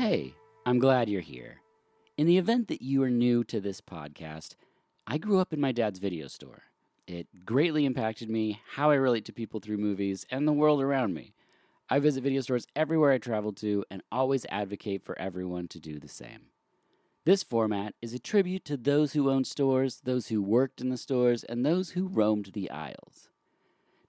hey, I'm glad you're here. In the event that you are new to this podcast, I grew up in my dad's video store. It greatly impacted me, how I relate to people through movies, and the world around me. I visit video stores everywhere I travel to and always advocate for everyone to do the same. This format is a tribute to those who owned stores, those who worked in the stores, and those who roamed the aisles.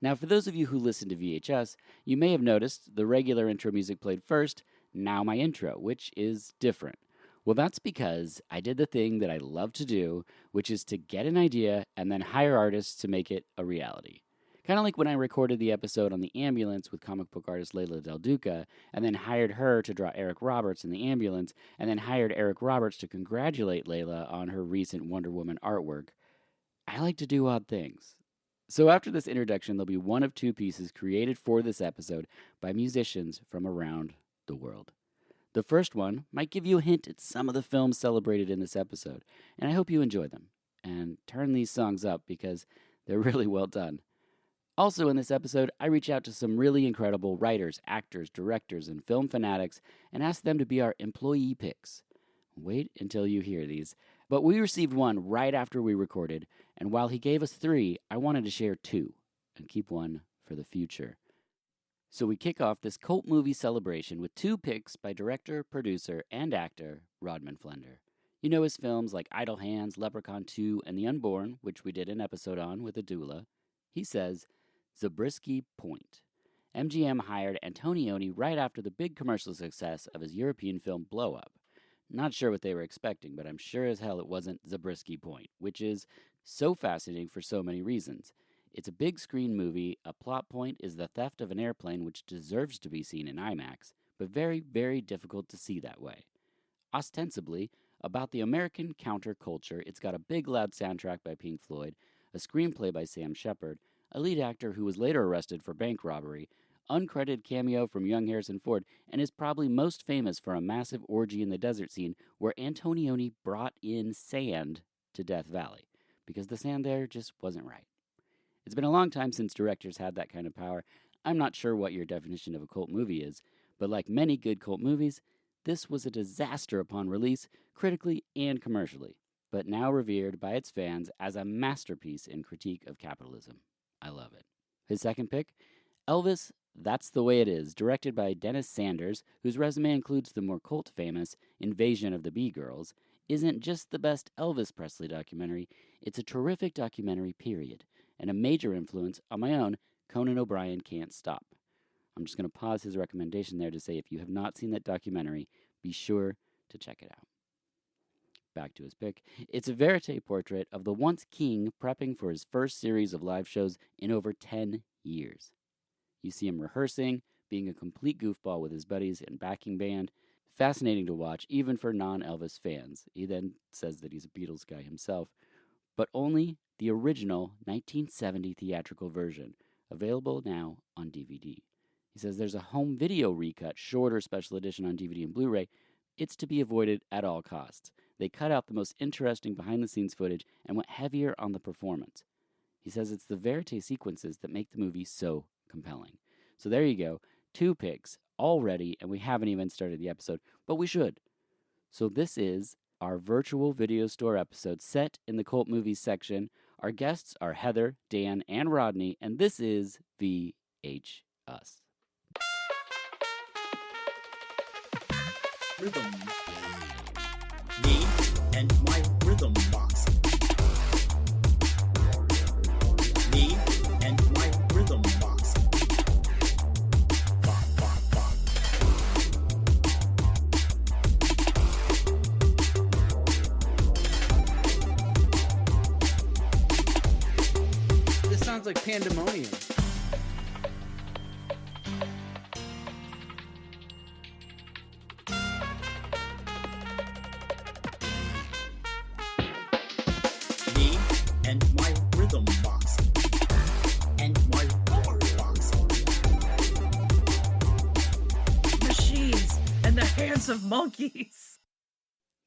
Now, for those of you who listen to VHS, you may have noticed the regular intro music played first, now my intro, which is different. Well, that's because I did the thing that I love to do, which is to get an idea and then hire artists to make it a reality. Kind of like when I recorded the episode on the ambulance with comic book artist Layla Del Duca, and then hired her to draw Eric Roberts in the ambulance, and then hired Eric Roberts to congratulate Layla on her recent Wonder Woman artwork. I like to do odd things. So after this introduction, there'll be one of two pieces created for this episode by musicians from around the world. The first one might give you a hint at some of the films celebrated in this episode, and I hope you enjoy them. And turn these songs up because they're really well done. Also in this episode, I reach out to some really incredible writers, actors, directors, and film fanatics and ask them to be our employee picks. Wait until you hear these. But we received one right after we recorded, and while he gave us 3, I wanted to share 2 and keep one for the future. So we kick off this cult movie celebration with 2 picks by director, producer, and actor Rodman Flender. You know his films like Idle Hands, Leprechaun 2, and The Unborn, which we did an episode on with a doula. He says, Zabriskie Point. MGM hired Antonioni right after the big commercial success of his European film Blow Up. Not sure what they were expecting, but I'm sure as hell it wasn't Zabriskie Point, which is so fascinating for so many reasons. It's a big screen movie. A plot point is the theft of an airplane, which deserves to be seen in IMAX, but very, very difficult to see that way. Ostensibly, about the American counterculture, it's got a big loud soundtrack by Pink Floyd, a screenplay by Sam Shepard, a lead actor who was later arrested for bank robbery, uncredited cameo from young Harrison Ford, and is probably most famous for a massive orgy in the desert scene where Antonioni brought in sand to Death Valley, because the sand there just wasn't right. It's been a long time since directors had that kind of power. I'm not sure what your definition of a cult movie is, but like many good cult movies, this was a disaster upon release, critically and commercially, but now revered by its fans as a masterpiece in critique of capitalism. I love it. His second pick, Elvis, That's the Way It Is, directed by Dennis Sanders, whose resume includes the more cult-famous Invasion of the Bee-Girls, isn't just the best Elvis Presley documentary, it's a terrific documentary, period, and a major influence on my own Conan O'Brien Can't Stop. I'm just going to pause his recommendation there to say if you have not seen that documentary, be sure to check it out. Back to his pick. It's a verite portrait of the once king prepping for his first series of live shows in over 10 years. You see him rehearsing, being a complete goofball with his buddies and backing band. Fascinating to watch, even for non-Elvis fans. He then says that he's a Beatles guy himself, but only the original 1970 theatrical version, available now on DVD. He says there's a home video recut, shorter special edition on DVD and Blu-ray. It's to be avoided at all costs. They cut out the most interesting behind-the-scenes footage and went heavier on the performance. He says it's the verite sequences that make the movie so compelling. So there you go, 2 picks already, and we haven't even started the episode, but we should. So this is our virtual video store episode set in the cult movies section. Our guests are Heather, Dan, and Rodney, and this is VHS. Rhythm. Me and my rhythm box. Me and my rhythm box. Bop, bop, bop. This sounds like pandemonium. Me and my rhythm box. And my color box. Machines and the hands of monkeys.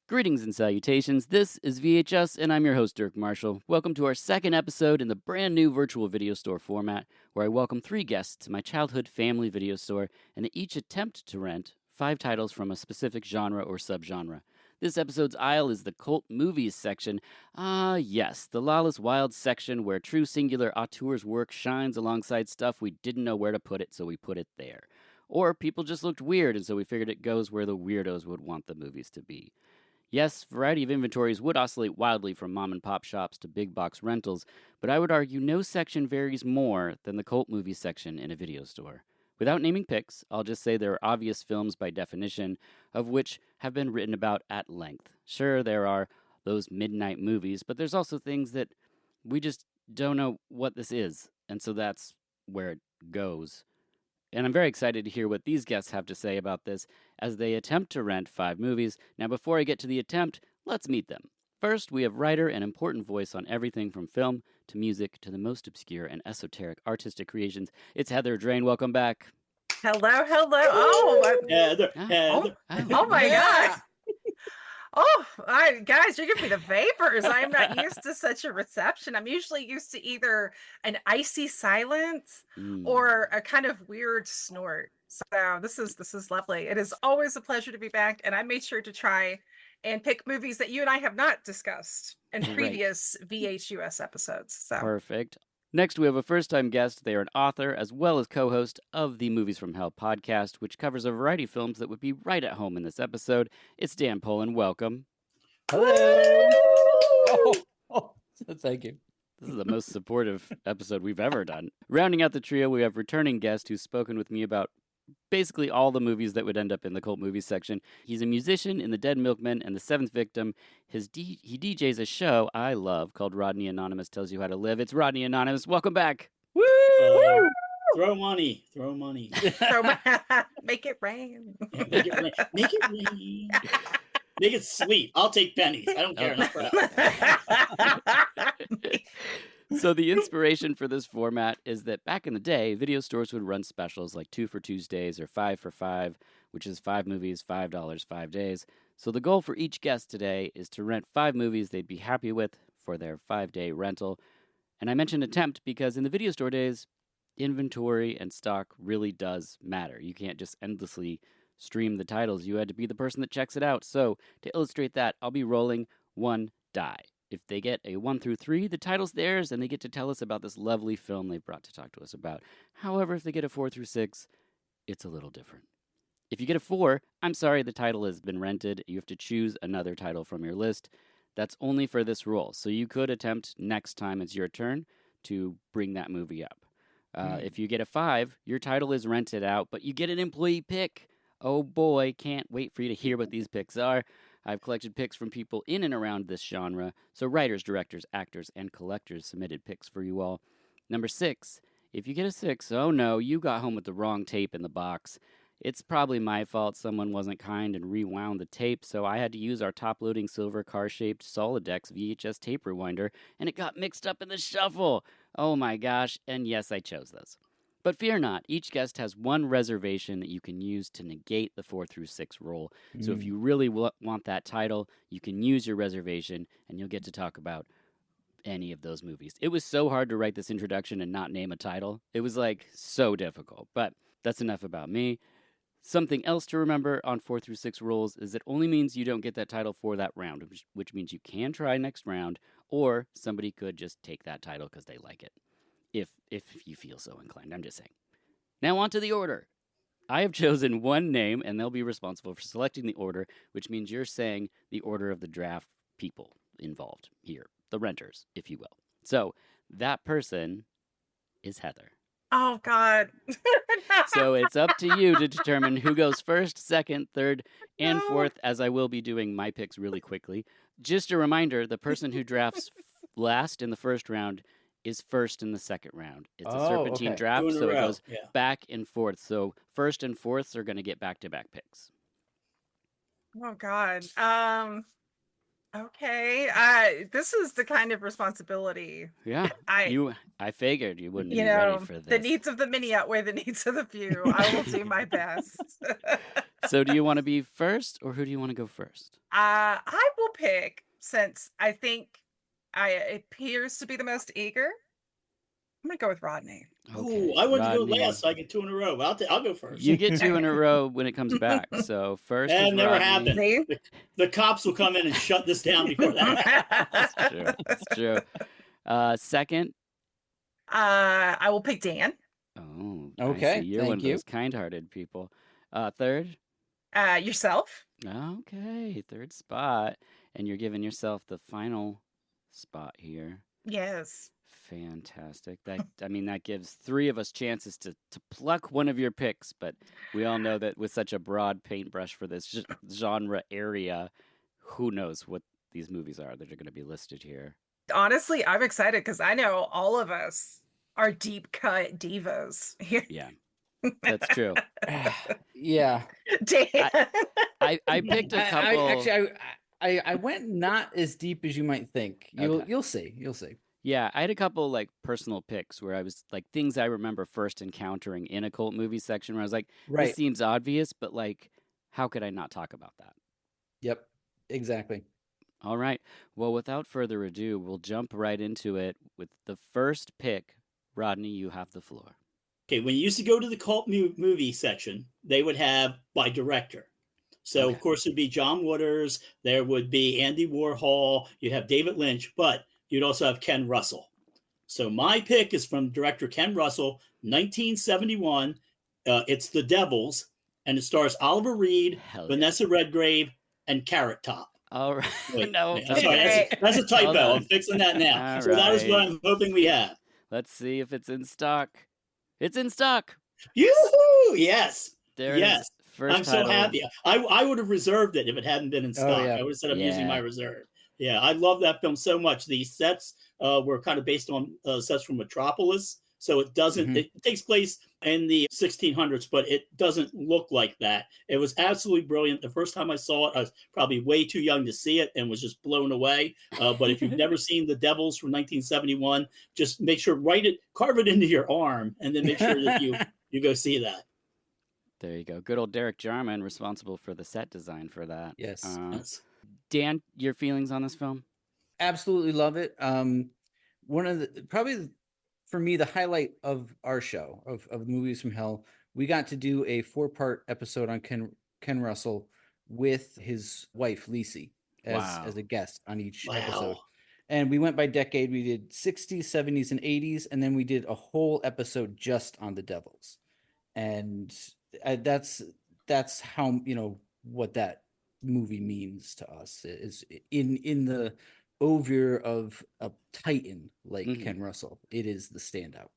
Greetings and salutations, this is VHS, and I'm your host, Dirk Marshall. Welcome to our second episode in the brand new virtual video store format, where I welcome 3 guests to my childhood family video store, and they each attempt to rent 5 titles from a specific genre or subgenre. This episode's aisle is the cult movies section. Ah, yes, the lawless wild section where true singular auteur's work shines alongside stuff we didn't know where to put it, so we put it there. Or people just looked weird, and so we figured it goes where the weirdos would want the movies to be. Yes, variety of inventories would oscillate wildly from mom and pop shops to big box rentals, but I would argue no section varies more than the cult movies section in a video store. Without naming picks, I'll just say there are obvious films by definition, of which have been written about at length. Sure, there are those midnight movies, but there's also things that we just don't know what this is, and so that's where it goes. And I'm very excited to hear what these guests have to say about this as they attempt to rent 5 movies. Now, before I get to the attempt, let's meet them. First, we have writer and important voice on everything from film to music to the most obscure and esoteric artistic creations. It's Heather Drain. Welcome back. Hello. Oh, Heather, Ah. Heather. oh my Yeah. God. Guys, you're giving me the vapors. I'm not used to such a reception. I'm usually used to either an icy silence or a kind of weird snort. So this is lovely. It is always a pleasure to be back, and I made sure to try and pick movies that you and I have not discussed in Great. previous VHUS episodes. So Perfect. Next, we have a first-time guest. They are an author as well as co-host of the Movies from Hell podcast, which covers a variety of films that would be right at home in this episode. It's Dan Poland. Welcome. Hello. Thank you. This is the most supportive episode we've ever done. Rounding out the trio, we have returning guest who's spoken with me about basically all the movies that would end up in the cult movies section. He's a musician in The Dead Milkmen and The Seventh Victim. He DJs a show I love called Rodney Anonymous Tells You How to Live. It's Rodney Anonymous. Welcome back. Woo! Throw money. Throw money. so make it rain. Make it rain. Make it rain. Make it sweet. I'll take pennies. I don't care enough for that. So the inspiration for this format is that back in the day, video stores would run specials like 2 for Tuesdays or 5 for 5, which is 5 movies, $5, 5 days. So the goal for each guest today is to rent 5 movies they'd be happy with for their 5-day rental. And I mentioned attempt because in the video store days, inventory and stock really does matter. You can't just endlessly stream the titles. You had to be the person that checks it out. So to illustrate that, I'll be rolling 1 die. If they get a 1 through 3, the title's theirs, and they get to tell us about this lovely film they've brought to talk to us about. However, if they get a 4 through 6, it's a little different. If you get a 4, I'm sorry, the title has been rented. You have to choose another title from your list. That's only for this roll. So you could attempt next time it's your turn to bring that movie up. If you get a 5, your title is rented out, but you get an employee pick. Oh boy, can't wait for you to hear what these picks are. I've collected picks from people in and around this genre, so writers, directors, actors, and collectors submitted picks for you all. Number 6, if you get a 6, oh no, you got home with the wrong tape in the box. It's probably my fault someone wasn't kind and rewound the tape, so I had to use our top-loading silver car-shaped Solidex VHS tape rewinder, and it got mixed up in the shuffle. Oh my gosh, and yes, I chose those. But fear not, each guest has 1 reservation that you can use to negate the 4 through 6 roll. So if you really want that title, you can use your reservation, and you'll get to talk about any of those movies. It was so hard to write this introduction and not name a title. It was so difficult, but that's enough about me. Something else to remember on 4 through 6 rolls is it only means you don't get that title for that round, which means you can try next round, or somebody could just take that title because they like it. If you feel so inclined, I'm just saying. Now on to the order. I have chosen 1 name, and they'll be responsible for selecting the order, which means you're saying the order of the draft people involved here, the renters, if you will. So that person is Heather. Oh God. So it's up to you to determine who goes first, second, third, and fourth, as I will be doing my picks really quickly. Just a reminder, the person who drafts last in the first round is first in the second round. It's a serpentine draft, so it goes back and forth. So first and fourths are going to get back-to-back picks. Oh God. Okay. This is the kind of responsibility. Yeah. I figured you wouldn't be ready for this. The needs of the many outweigh the needs of the few. I will do my best. So do you want to be first, or who do you want to go first? I will pick, since I think I appears to be the most eager. I'm gonna go with Rodney. Ooh, I wanted to go Rodney. last, so I get 2 in a row. I'll go first. You get 2 in a row when it comes back. So first is That never Rodney. happened. See? The cops will come in and shut this down before that happens. That's true. Second. I will pick Dan. Oh, Okay, I see. You're thank one of you. those kind-hearted people. Third. Yourself. Okay, third spot, and you're giving yourself the final spot here. Yes. Fantastic. That gives 3 of us chances to pluck one of your picks, but we all know that with such a broad paintbrush for this genre area, who knows what these movies are that are going to be listed here. Honestly, I'm excited because I know all of us are deep cut divas here. Yeah, that's true. Yeah. Dan. I picked a couple. I went not as deep as you might think. You'll see. Yeah, I had a couple like personal picks where I was like things I remember first encountering in a cult movie section where I was like, Right. this seems obvious, but like, how could I not talk about that? Yep. Exactly. All right. Well, without further ado, we'll jump right into it with the first pick. Rodney, you have the floor. Okay, when you used to go to the cult movie section, they would have by director. So, of course, it would be John Waters. There would be Andy Warhol. You'd have David Lynch, but you'd also have Ken Russell. So my pick is from director Ken Russell, 1971. It's The Devils, and it stars Oliver Reed, Vanessa Redgrave, and Carrot Top. All right. Wait, No, I'm sorry, that's a typo. I'm fixing that now. All so that is what right. I'm hoping we have. Let's see if it's in stock. It's in stock. Yoo-hoo! Yes. There Yes. it is. First I'm title. so happy. I would have reserved it if it hadn't been in stock. yeah. I would have said I'm using Yeah. my reserve. Yeah, I love that film so much. The sets were kind of based on sets from Metropolis. So it doesn't, it takes place in the 1600s, but it doesn't look like that. It was absolutely brilliant. The first time I saw it, I was probably way too young to see it and was just blown away. But if you've never seen The Devils from 1971, just make sure, carve it into your arm, and then make sure that you go see that. There you go. Good old Derek Jarman, responsible for the set design for that. Yes. Yes. Dan, your feelings on this film? Absolutely love it. One of the probably for me the highlight of our show of Movies from Hell. We got to do a 4-part episode on Ken Russell with his wife Lacey as a guest on each episode. And we went by decade. We did 60s, 70s, and 80s, and then we did a whole episode just on The Devils. And that's how what that movie means to us is in the oeuvre of a titan like Ken Russell. It is the standout.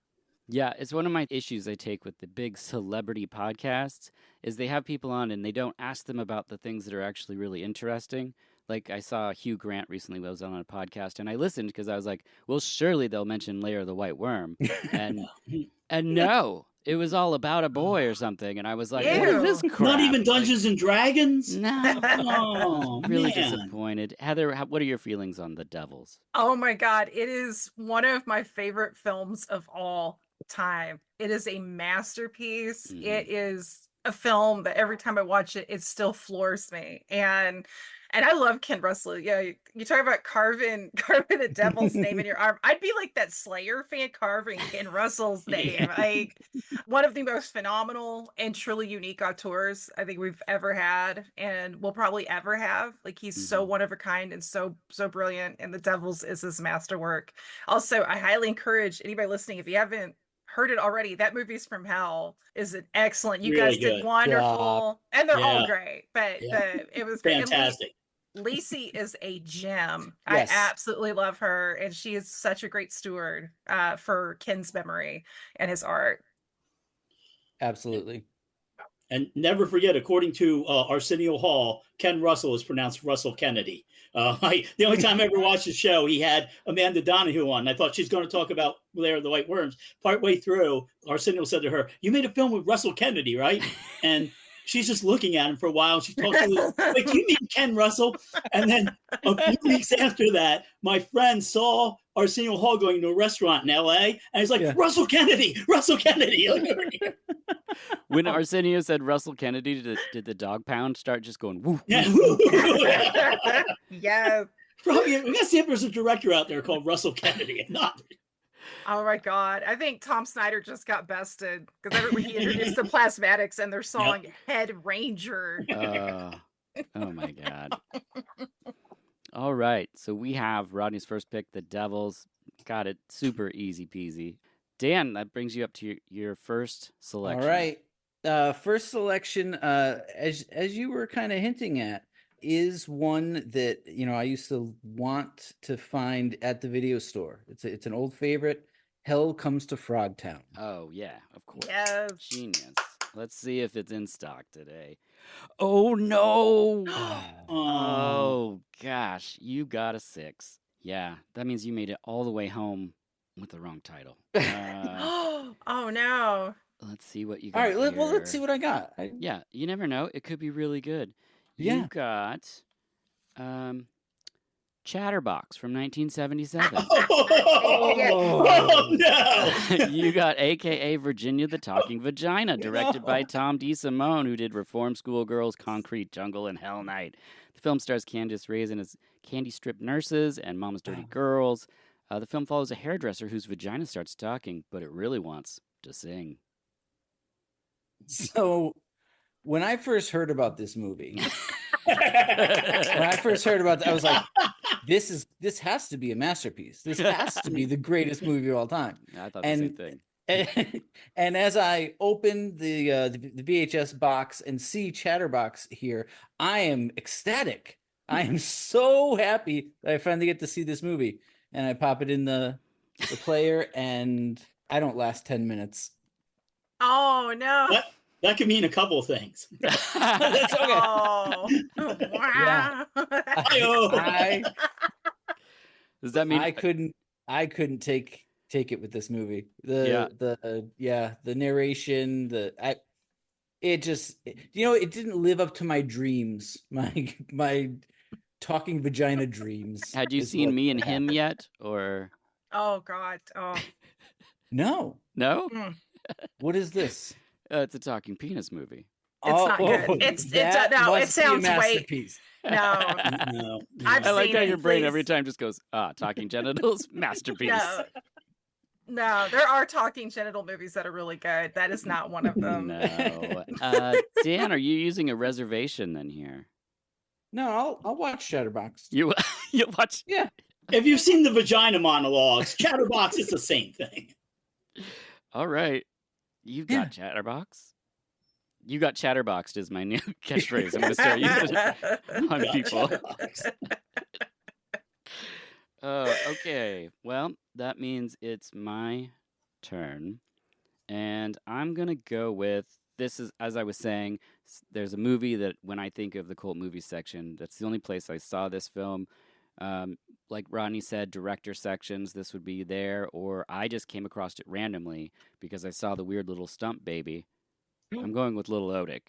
Yeah, it's one of my issues I take with the big celebrity podcasts is they have people on and they don't ask them about the things that are actually really interesting. Like I saw Hugh Grant recently was on a podcast and I listened because I was like, well, surely they'll mention Lair of the White Worm. And no, it was all about a boy or something. And I was like, what is this crap? Not even Dungeons and Dragons? No. Oh, really man. disappointed. Heather, what are your feelings on The Devils? Oh my God. It is one of my favorite films of all time. It is a masterpiece. It is a film that every time I watch it, it still floors me. And I love Ken Russell. Yeah, you talk about carving a devil's name in your arm. I'd be like that Slayer fan carving Ken Russell's name. Like one of the most phenomenal and truly unique auteurs I think we've ever had and will probably ever have. Like he's so one of a kind and so brilliant. And The Devils is his masterwork. Also, I highly encourage anybody listening, if you haven't heard it already, that Movies from Hell is an excellent. You Really guys did good. wonderful, and they're all Yeah. great. But it was great. And Fantastic. Lacey is a gem. Yes. I absolutely love her, and she is such a great steward for Ken's memory and his art. Absolutely. And never forget, according to Arsenio Hall, Ken Russell is pronounced Russell Kennedy. The only time I ever watched the show, he had Amanda Donahue on. I thought she's going to talk about Lair of the White Worms. Partway through, Arsenio said to her, "You made a film with Russell Kennedy, right?" And she's just looking at him for a while. And she talks to him, like, "You mean Ken Russell?" And then a few weeks after that, my friend saw Arsenio Hall going to a restaurant in L.A. And he's like, Russell Kennedy. When Arsenio said Russell Kennedy, did the dog pound start just going, woo? Yeah. Yes. Probably, we got to see if there's a director out there called Russell Kennedy. Not. Oh my God. I think Tom Snyder just got bested because he introduced the Plasmatics and their song Head Ranger. Oh my God. All right. So we have Rodney's first pick, The Devils. Got it. Super easy peasy. Dan, that brings you up to your first selection. All right. First selection, as you were kind of hinting at, is one that I used to want to find at the video store. It's an old favorite. Hell Comes to Frogtown. Oh yeah, of course. Yes. Genius. Let's see if it's in stock today. Oh no! Oh gosh, you got a 6. Yeah, that means you made it all the way home with the wrong title. Oh no! Let's see what you got. All right, here. well, let's see what I got. Yeah, you never know. It could be really good. Yeah. You got Chatterbox from 1977. Oh no! You got AKA Virginia the Talking Vagina, directed by Tom DeSimone, who did Reform School Girls, Concrete Jungle, and Hell Night. The film stars Candice Raisin as candy strip nurses and Mama's Dirty Girls. The film follows a hairdresser whose vagina starts talking, but it really wants to sing. So, when I first heard about this movie, I was like, this has to be a masterpiece. This has to be the greatest movie of all time. I thought the same thing. And as I open the VHS box and see Chatterbox here, I am ecstatic. I am so happy that I finally get to see this movie. And I pop it in the player, and I don't last 10 minutes. Oh no! That could mean a couple of things. That's okay. Oh wow! Yeah. Does that mean I couldn't take it with this movie? The narration, it didn't live up to my dreams, my talking vagina dreams. Had you seen Me and Him yet, or? Oh God! Oh no. Mm. What is this? It's a talking penis movie. It's not good. It sounds way. No. I like how your brain every time just goes, talking genitals, masterpiece. No, there are talking genital movies that are really good. That is not one of them. No. Dan, are you using a reservation then here? No, I'll watch Chatterbox. You'll watch? Yeah. If you've seen the vagina monologues, Chatterbox is the same thing. All right. You got Chatterbox? You got Chatterboxed is my new catchphrase. I'm going to start using it on people. Okay. Well, that means it's my turn. And I'm going to go with, this is, as I was saying, there's a movie that when I think of the cult movie section, that's the only place I saw this film. Like Rodney said, director sections, this would be there, or I just came across it randomly because I saw the weird little stump baby. I'm going with Little Odick.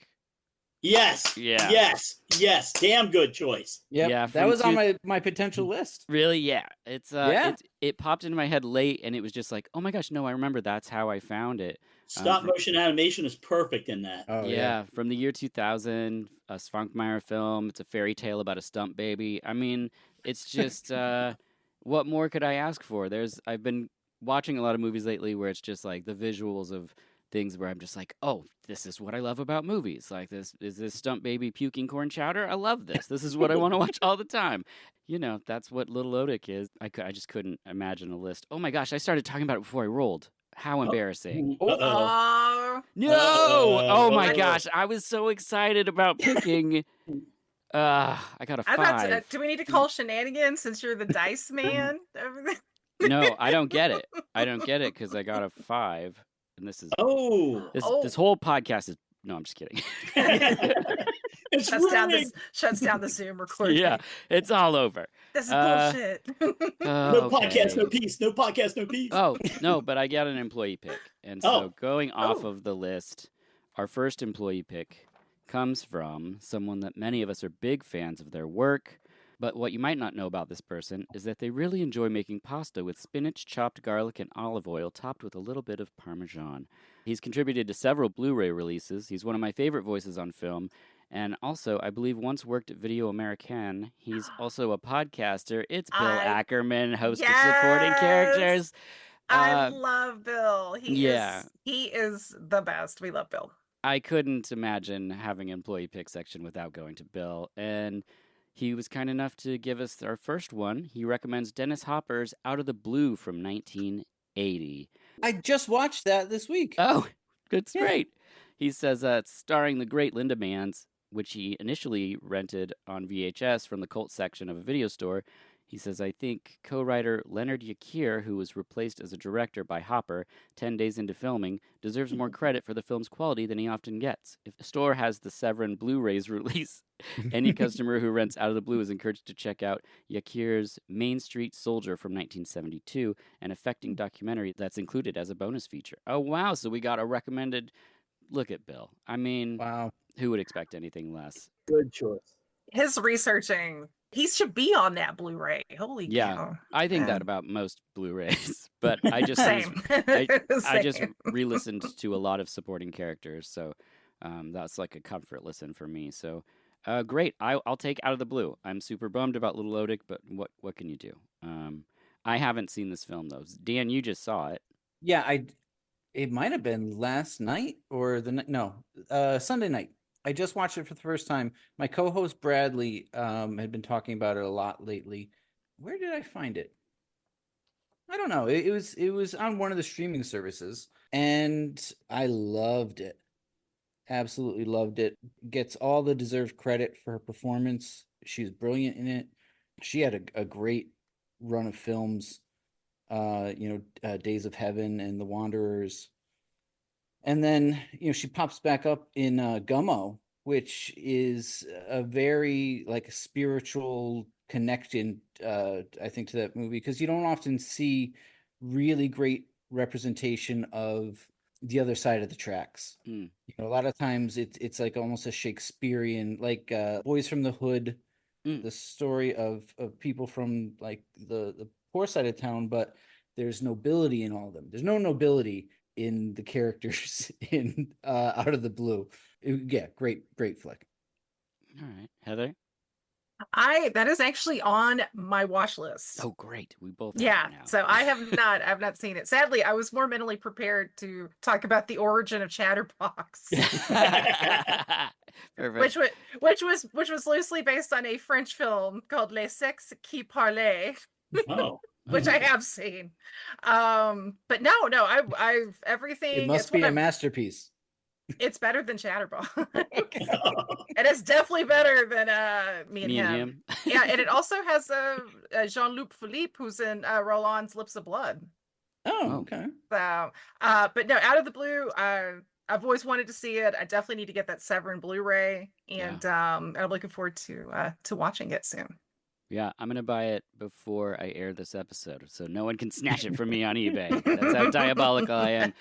Yes. Yeah. Yes. Damn good choice. Yep. Yeah, that was on my potential list. Really? Yeah. It popped into my head late, and it was just like, oh my gosh, no, I remember that's how I found it. Stop motion animation is perfect in that. Oh, yeah, from the year 2000, a Svankmajer film. It's a fairy tale about a stump baby. I mean, it's just what more could I ask for? I've been watching a lot of movies lately where it's just like the visuals of things where I'm just like, oh, this is what I love about movies. Like this stump baby puking corn chowder. I love this. This is what I want to watch all the time. That's what Little Odick is. I just couldn't imagine a list. Oh my gosh, I started talking about it before I rolled. How embarrassing. Uh-oh. No! Oh my gosh, I was so excited about picking. I got a 5. Do we need to call shenanigans since you're the dice man? No, I don't get it. I don't get it because I got a 5. And this is this whole podcast is no, I'm just kidding. Shuts down the Zoom recording. Yeah, it's all over. This is bullshit. No podcast, no peace. No podcast, no peace. Oh no, but I got an employee pick, and so going off of the list, our first employee pick comes from someone that many of us are big fans of their work. But what you might not know about this person is that they really enjoy making pasta with spinach, chopped garlic, and olive oil topped with a little bit of Parmesan. He's contributed to several Blu-ray releases. He's one of my favorite voices on film. And also, I believe once worked at Video Americaine. He's also a podcaster. It's Bill Ackerman, host of Supporting Characters. I love Bill. Yeah. He is the best. We love Bill. I couldn't imagine having an employee pick section without going to Bill. And he was kind enough to give us our first one. He recommends Dennis Hopper's Out of the Blue from 1980. I just watched that this week. Oh, it's Yeah. great. He says it's starring the great Linda Manns, which he initially rented on VHS from the cult section of a video store. He says, I think co-writer Leonard Yakir, who was replaced as a director by Hopper 10 days into filming, deserves more credit for the film's quality than he often gets. If the store has the Severin Blu-rays release, any customer who rents Out of the Blue is encouraged to check out Yakir's Main Street Soldier from 1972, an affecting documentary that's included as a bonus feature. Oh, wow. So we got a recommended look at Bill. I mean, Wow. who would expect anything less? Good choice. His researching, he should be on that Blu-ray. Holy cow. I think Yeah. that about most Blu-rays, but I just Same. I just Same. re-listened to a lot of supporting characters, so that's like a comfort listen for me. So great, I'll take Out of the Blue. I'm super bummed about Little Odick, but what can you do? I haven't seen this film though. Dan, you just saw it. Yeah, it might have been last night or Sunday night. I just watched it for the first time. My co-host Bradley had been talking about it a lot lately. Where did I find it? I don't know. It was on one of the streaming services, and I loved it. Absolutely loved it. Gets all the deserved credit for her performance. She was brilliant in it. She had a great run of films. Days of Heaven and The Wanderers. And then, she pops back up in Gummo, which is a very like spiritual connection, I think, to that movie, because you don't often see really great representation of the other side of the tracks. Mm. A lot of times it's like almost a Shakespearean, like Boys from the Hood, the story of people from like the poor side of town, but there's nobility in all of them. There's no nobility in the characters in Out of the Blue. Great flick. All right, Heather. That is actually on my watch list. Oh, great. We both have Yeah, it now. so I've not seen it. Sadly, I was more mentally prepared to talk about the origin of Chatterbox, Perfect. which was loosely based on a French film called Les Sexes qui Parlaient, Oh. which I have seen. But no, I've everything. It must be a masterpiece. It's better than Chatterbox. And it's definitely better than Me and Him. Yeah, and it also has Jean-Luc Philippe, who's in Roland's Lips of Blood. Oh, okay. So, but no, Out of the Blue, I've always wanted to see it. I definitely need to get that Severin Blu-ray, and I'm looking forward to watching it soon. Yeah, I'm going to buy it before I air this episode, so no one can snatch it from me on eBay. That's how diabolical I am.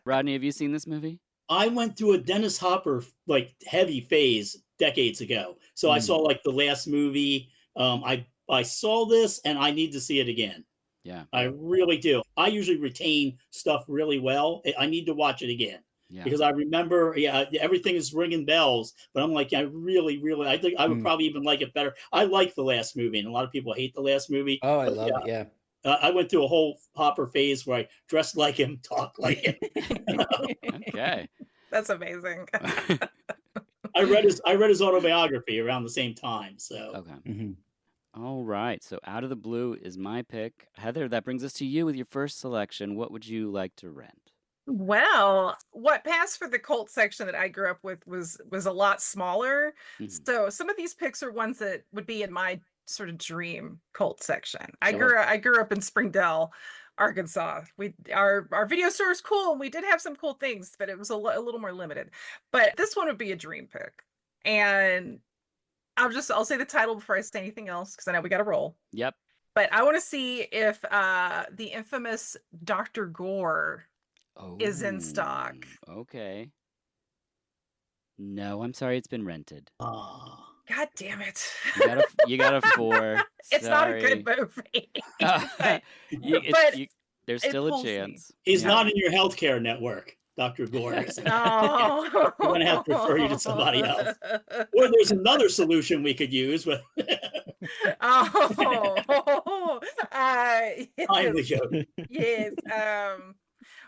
Rodney, have you seen this movie? I went through a Dennis Hopper like heavy phase decades ago. So I saw like the last movie. I saw this and I need to see it again. Yeah. I really do. I usually retain stuff really well. I need to watch it again. Yeah. Because I remember, everything is ringing bells, but I'm like, I think I would probably even like it better. I like the last movie, and a lot of people hate the last movie. Oh, I love it. Yeah. I went through a whole Hopper phase where I dressed like him, talked like him. Okay. That's amazing. I read his autobiography around the same time. So Okay. Mm-hmm. All right. So Out of the Blue is my pick. Heather, that brings us to you with your first selection. What would you like to rent? Well, what passed for the cult section that I grew up with was a lot smaller. Mhm. So some of these picks are ones that would be in my sort of dream cult section. I Sure. grew up in Springdale, Arkansas. Our video store is cool, and we did have some cool things, but it was a little more limited. But this one would be a dream pick, and I'll say the title before I say anything else, because I know we got to roll. Yep. But I want to see if the infamous Dr. Gore is in stock. Okay. No, I'm sorry, it's been rented. God damn it. You got a 4. It's not a Sorry. good movie. But There's it still a pulls me. chance. he's Yeah. not in your healthcare network. Dr. Gore. Oh. We're going to have to refer you to somebody else. Or there's another solution we could use. With Kindly yes. joke. Yes.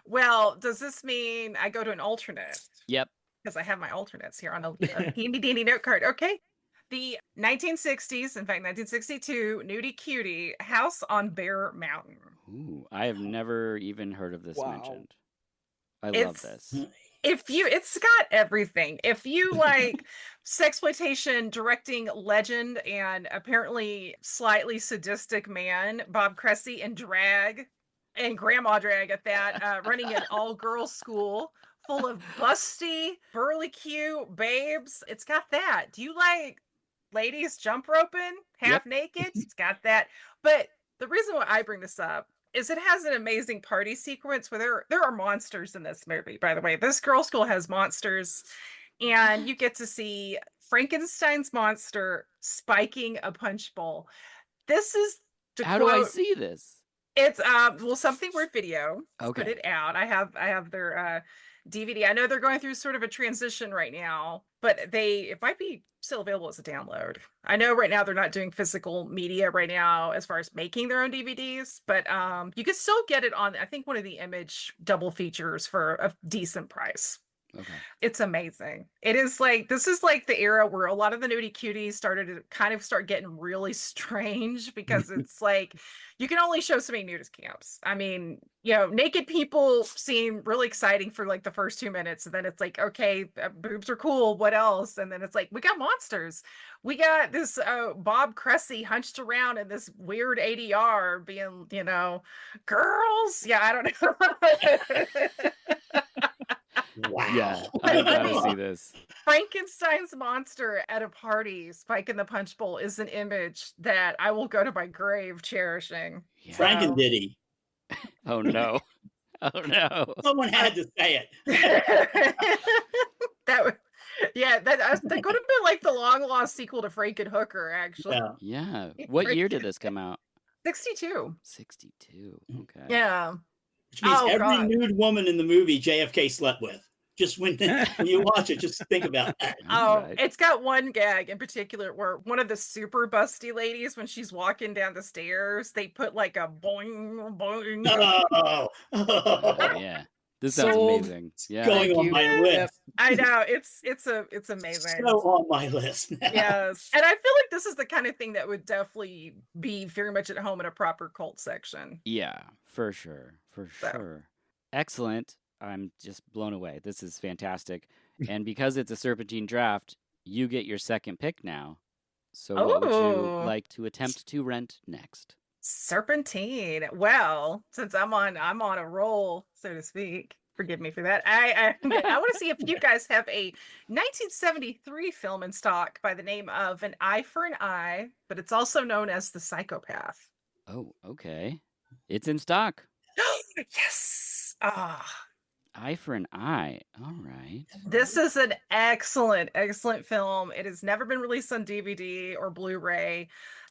Well, does this mean I go to an alternate? Yep. Because I have my alternates here on a handy dandy note card. Okay. The 1960s, in fact, 1962, Nudie Cutie, House on Bear Mountain. Ooh, I have never even heard of this Wow. mentioned. I love It's- this. It's got everything. If you like sexploitation, directing legend, and apparently slightly sadistic man, Bob Cressy, and drag, and grandma drag at that, running an all-girls school full of busty, burly, cute babes. It's got that. Do you like ladies jump roping, half naked? It's got that. But the reason why I bring this up is it has an amazing party sequence where there are monsters in this movie, by the way. This girl school has monsters, and you get to see Frankenstein's monster spiking a punch bowl. This is How do I see this? It's Something Weird Video put Okay. it out. I have their DVD. I know they're going through sort of a transition right now, but it might be still available as a download. I know right now they're not doing physical media right now as far as making their own DVDs, but you can still get it on, I think, one of the Image double features for a decent price. Okay. It's amazing. This is like the era where a lot of the nudie cuties started to kind of start getting really strange, because it's like you can only show so many nudist camps. I mean, naked people seem really exciting for like the first 2 minutes, and then it's like, okay, boobs are cool, what else? And then it's like, we got monsters. We got this Bob Cressy hunched around in this weird ADR being, girls. Yeah, I don't know. Wow. Yeah, I gotta see this. Frankenstein's monster at a party spiking the punch bowl is an image that I will go to my grave cherishing. Yeah. Frankendiddy. Oh no. Oh no. Someone had to say it. That would, that could have been like the long lost sequel to Frankenhooker, actually. Yeah. Yeah. What year did this come out? 62. 62. Okay. Yeah. Which means every God. nude woman in the movie JFK slept with. Just when you watch it, just think about that. Right. It's got one gag in particular where one of the super busty ladies, when she's walking down the stairs, they put like a boing, boing. Oh, Oh, yeah. This sounds Sold. amazing. Yeah. going Thank on you. my list. I know, it's amazing. So on my list now. Yes. And I feel like this is the kind of thing that would definitely be very much at home in a proper cult section. Yeah, for sure. For So. sure. Excellent. I'm just blown away. This is fantastic. And because it's a Serpentine draft, you get your second pick now. So what would you Oh. like to attempt to rent next? Serpentine. Well, since I'm on a roll, so to speak. Forgive me for that. I want to see if you guys have a 1973 film in stock by the name of An Eye for an Eye, but it's also known as The Psychopath. Oh, okay. It's in stock. Yes. Ah. Eye for an Eye. All right. This is an excellent, excellent film. It has never been released on DVD or Blu-ray.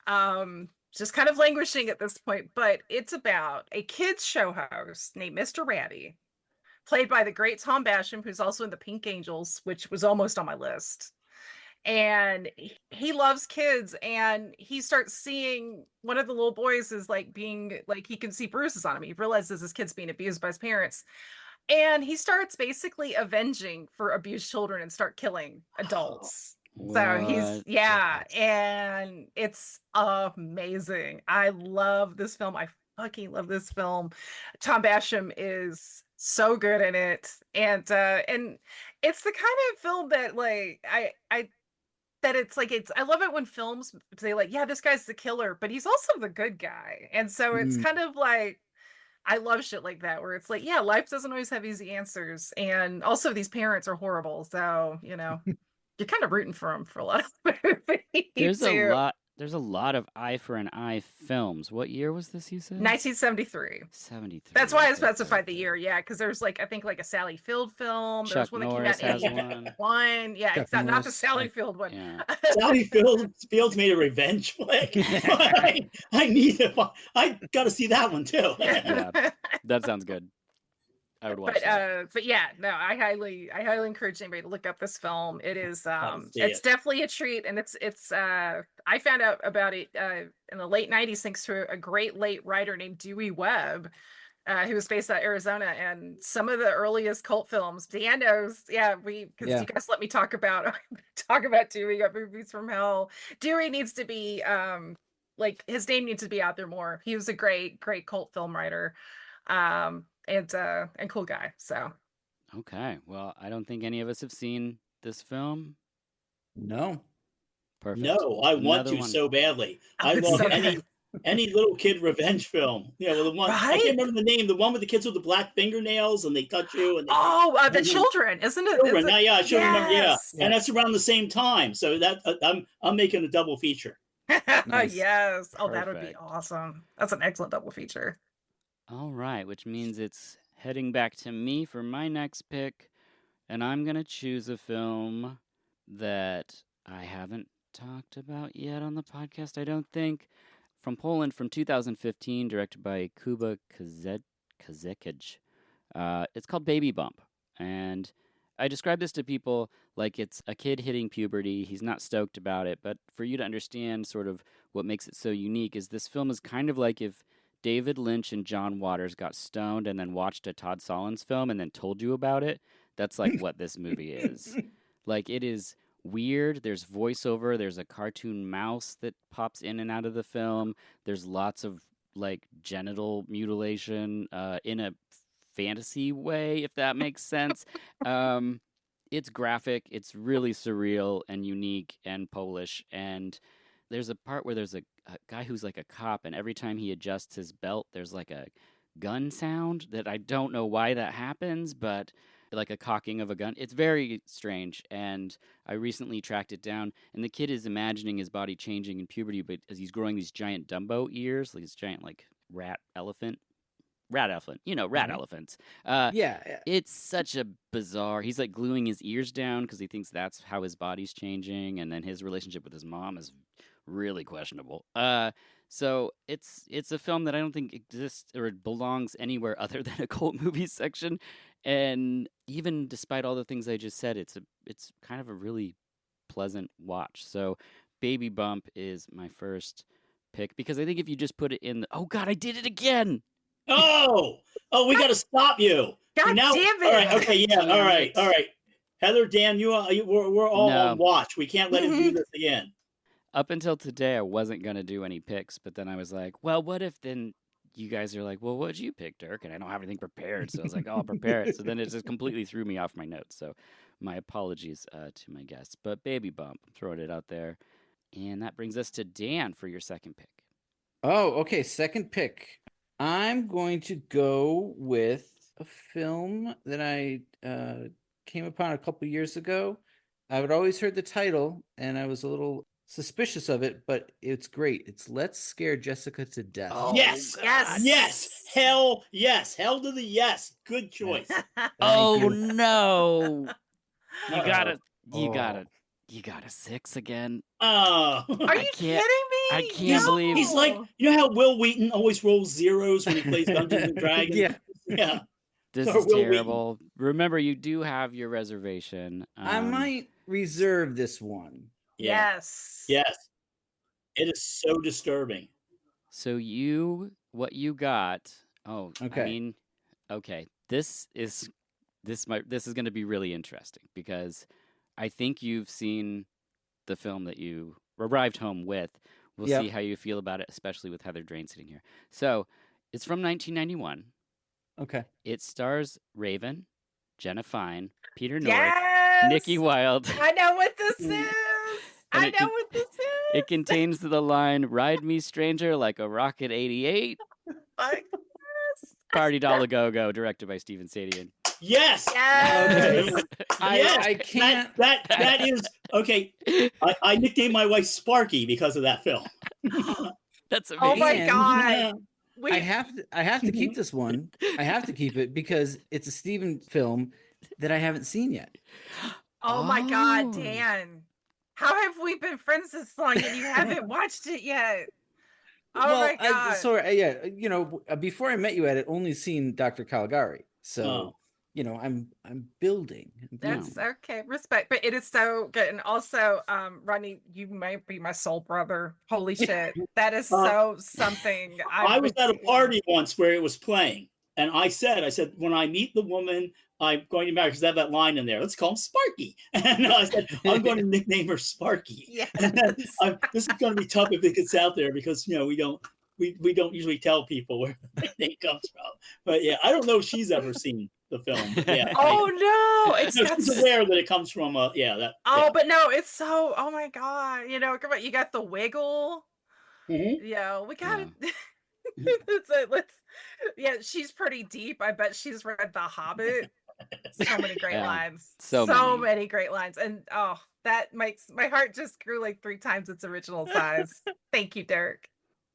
Just kind of languishing at this point, but it's about a kids show host named Mr. Ratty, played by the great Tom Basham, who's also in the Pink Angels, which was almost on my list. And he loves kids, and he starts seeing one of the little boys is like being like, he can see bruises on him. He realizes his kid's being abused by his parents. And he starts basically avenging for abused children and start killing adults. So he's, yeah, and it's amazing. I love this film. I fucking love this film. Tom Basham is so good in it. And it's the kind of film that like, I love it when films say like, yeah, this guy's the killer, but he's also the good guy. And so it's kind of like, I love shit like that, where it's like, yeah, life doesn't always have easy answers. And also these parents are horrible. So, you're kind of rooting for them for a lot of movies. There's a lot of Eye for an Eye films. What year was this, you said? 1973. 73. That's why I Okay, specified the okay. year, yeah, because there's like, I think like a Sally Field film. Chuck There's one that Norris came out has in one. 81. Yeah, Chuck it's not the Norris, Sally like- Field one. Yeah. Sally Fields made a revenge flick. I need to. I got to see that one too. Yeah. That sounds good. I would watch that. But yeah, no, I highly encourage anybody to look up this film. It is Gotta see it's it. definitely a treat, and it's I found out about it in the late 90s thanks to a great late writer named Dewey Webb, who was based out of Arizona, and some of the earliest cult films. Dan knows, because you guys let me talk about Dewey got movies from hell. Dewey needs to be like his name needs to be out there more. He was a great cult film writer. And cool guy. So Okay. Well, I don't think any of us have seen this film. No. Perfect. No, I want Another to one. so badly. I it's love so any little kid revenge film. You know, the one I Right? can't remember the name. The one with the kids with the black fingernails and they touch you and they the children, isn't it? children. Now, yeah, I should remember. Yeah, Yes. and that's around the same time. So that I'm making a double feature. Nice. Yes. Oh, that would be Perfect. awesome. That's an excellent double feature. All right, which means it's heading back to me for my next pick, and I'm going to choose a film that I haven't talked about yet on the podcast, I don't think. From Poland from 2015, directed by Kuba Kazekaj. It's called Baby Bump, and I describe this to people like it's a kid hitting puberty. He's not stoked about it, but for you to understand sort of what makes it so unique is this film is kind of like if David Lynch and John Waters got stoned and then watched a Todd Solondz film and then told you about it. That's like what this movie is. Like, it is weird. There's voiceover. There's a cartoon mouse that pops in and out of the film. There's lots of like genital mutilation in a fantasy way, if that makes sense. It's graphic. It's really surreal and unique and Polish. And there's a part where there's a guy who's like a cop, and every time he adjusts his belt, there's like a gun sound that I don't know why that happens, but like a cocking of a gun. It's very strange, and I recently tracked it down, and the kid is imagining his body changing in puberty, but as he's growing these giant Dumbo ears, like these giant like rat elephant, you know, rat elephants. Yeah. It's such a bizarre. He's like gluing his ears down because he thinks that's how his body's changing, and then his relationship with his mom is really questionable. So it's a film that I don't think exists or belongs anywhere other than a cult movies section. And even despite all the things I just said, it's kind of a really pleasant watch. So Baby Bump is my first pick because I think if you just put it in oh God, I did it again. Oh, we got to stop you. God now, damn it. All right, okay, yeah, Damn all right, it. all right. Heather, Dan, we're all No. on watch. We can't let him do this again. Up until today, I wasn't going to do any picks, but then I was like, well, what if then you guys are like, well, what'd you pick, Dirk? And I don't have anything prepared. So I was like, oh, I'll prepare it. So then it just completely threw me off my notes. So my apologies to my guests. But Baby Bump, I'm throwing it out there. And that brings us to Dan for your second pick. Oh, okay. Second pick. I'm going to go with a film that I came upon a couple years ago. I had always heard the title, and I was a little suspicious of it, but it's great. It's Let's Scare Jessica to Death. Oh, Yes, God. yes, hell to the yes. Good choice. Oh, you. no. You Uh-oh. got a 6 again. Oh, Are you kidding me? I can't believe- he's like, you know how Will Wheaton always rolls zeros when he plays Dungeons and Dragons? Yeah. This Or is Will terrible. Remember, you do have your reservation. I might reserve this one. Yes. Yes. It is so disturbing. So what you got? Oh, Okay. I mean, okay. This is going to be really interesting because I think you've seen the film that you arrived home with. We'll Yep. see how you feel about it, especially with Heather Drain sitting here. So it's from 1991. Okay. It stars Raven, Jenna Fine, Peter North, Yes. Nikki Wilde. I know what this is. And I it know can- what this is. It contains the line "Ride Me, Stranger, like a Rocket 88." Like, Party Doll a Go Go, directed by Steven Sadian. Yes. yes. Okay. Yes. I can't. That is okay. I nicknamed my wife Sparky because of that film. That's Oh amazing. my And God. Wait. I have to keep this one. I have to keep it because it's a Steven film that I haven't seen yet. Oh my God, Oh. Dan. How have we been friends this long and you haven't watched it yet? Oh well, my God. before I met you, I had only seen Dr. Caligari. So, I'm building. That's okay. Respect. But it is so good. And also, Rodney, you might be my soul brother. Holy shit. That is so something. I was at a party once where it was playing. And I said, when I meet the woman I'm going to marry, because they have that line in there, let's call him Sparky. And I said, I'm going to nickname her Sparky. Yes. And then this is going to be tough if it gets out there because, we don't usually tell people where the nickname comes from. But yeah, I don't know if she's ever seen the film. But yeah. Oh no, she's aware that it comes from but no, it's so, oh my God. Come on, you got the wiggle. Mm-hmm. We got it. She's pretty deep. I bet she's read The Hobbit. So many great lines. So many great lines. And that makes my heart just grew like 3 times its original size. Thank you, Dirk.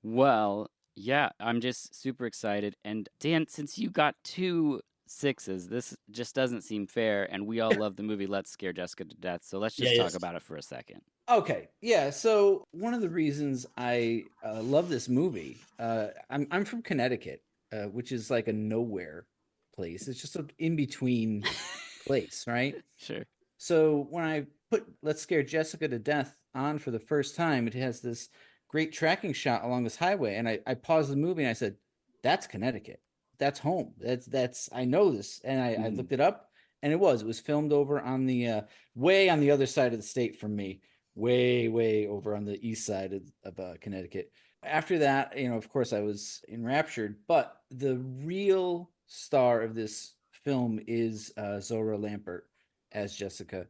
Well, yeah, I'm just super excited. And Dan, since you got 2 6s, this just doesn't seem fair. And we all love the movie Let's Scare Jessica to Death. So let's just talk about it for a second. Okay. Yeah. So one of the reasons I love this movie, I'm from Connecticut, which is like a nowhere place. It's just an in-between place, right? Sure. So when I put Let's Scare Jessica to Death on for the first time, it has this great tracking shot along this highway. And I paused the movie and I said, that's Connecticut. That's home. That's I know this. And I looked it up, and it was filmed over on the way on the other side of the state from me, way over on the east side of Connecticut. After that, of course I was enraptured, but the real star of this film is Zora Lampert as Jessica.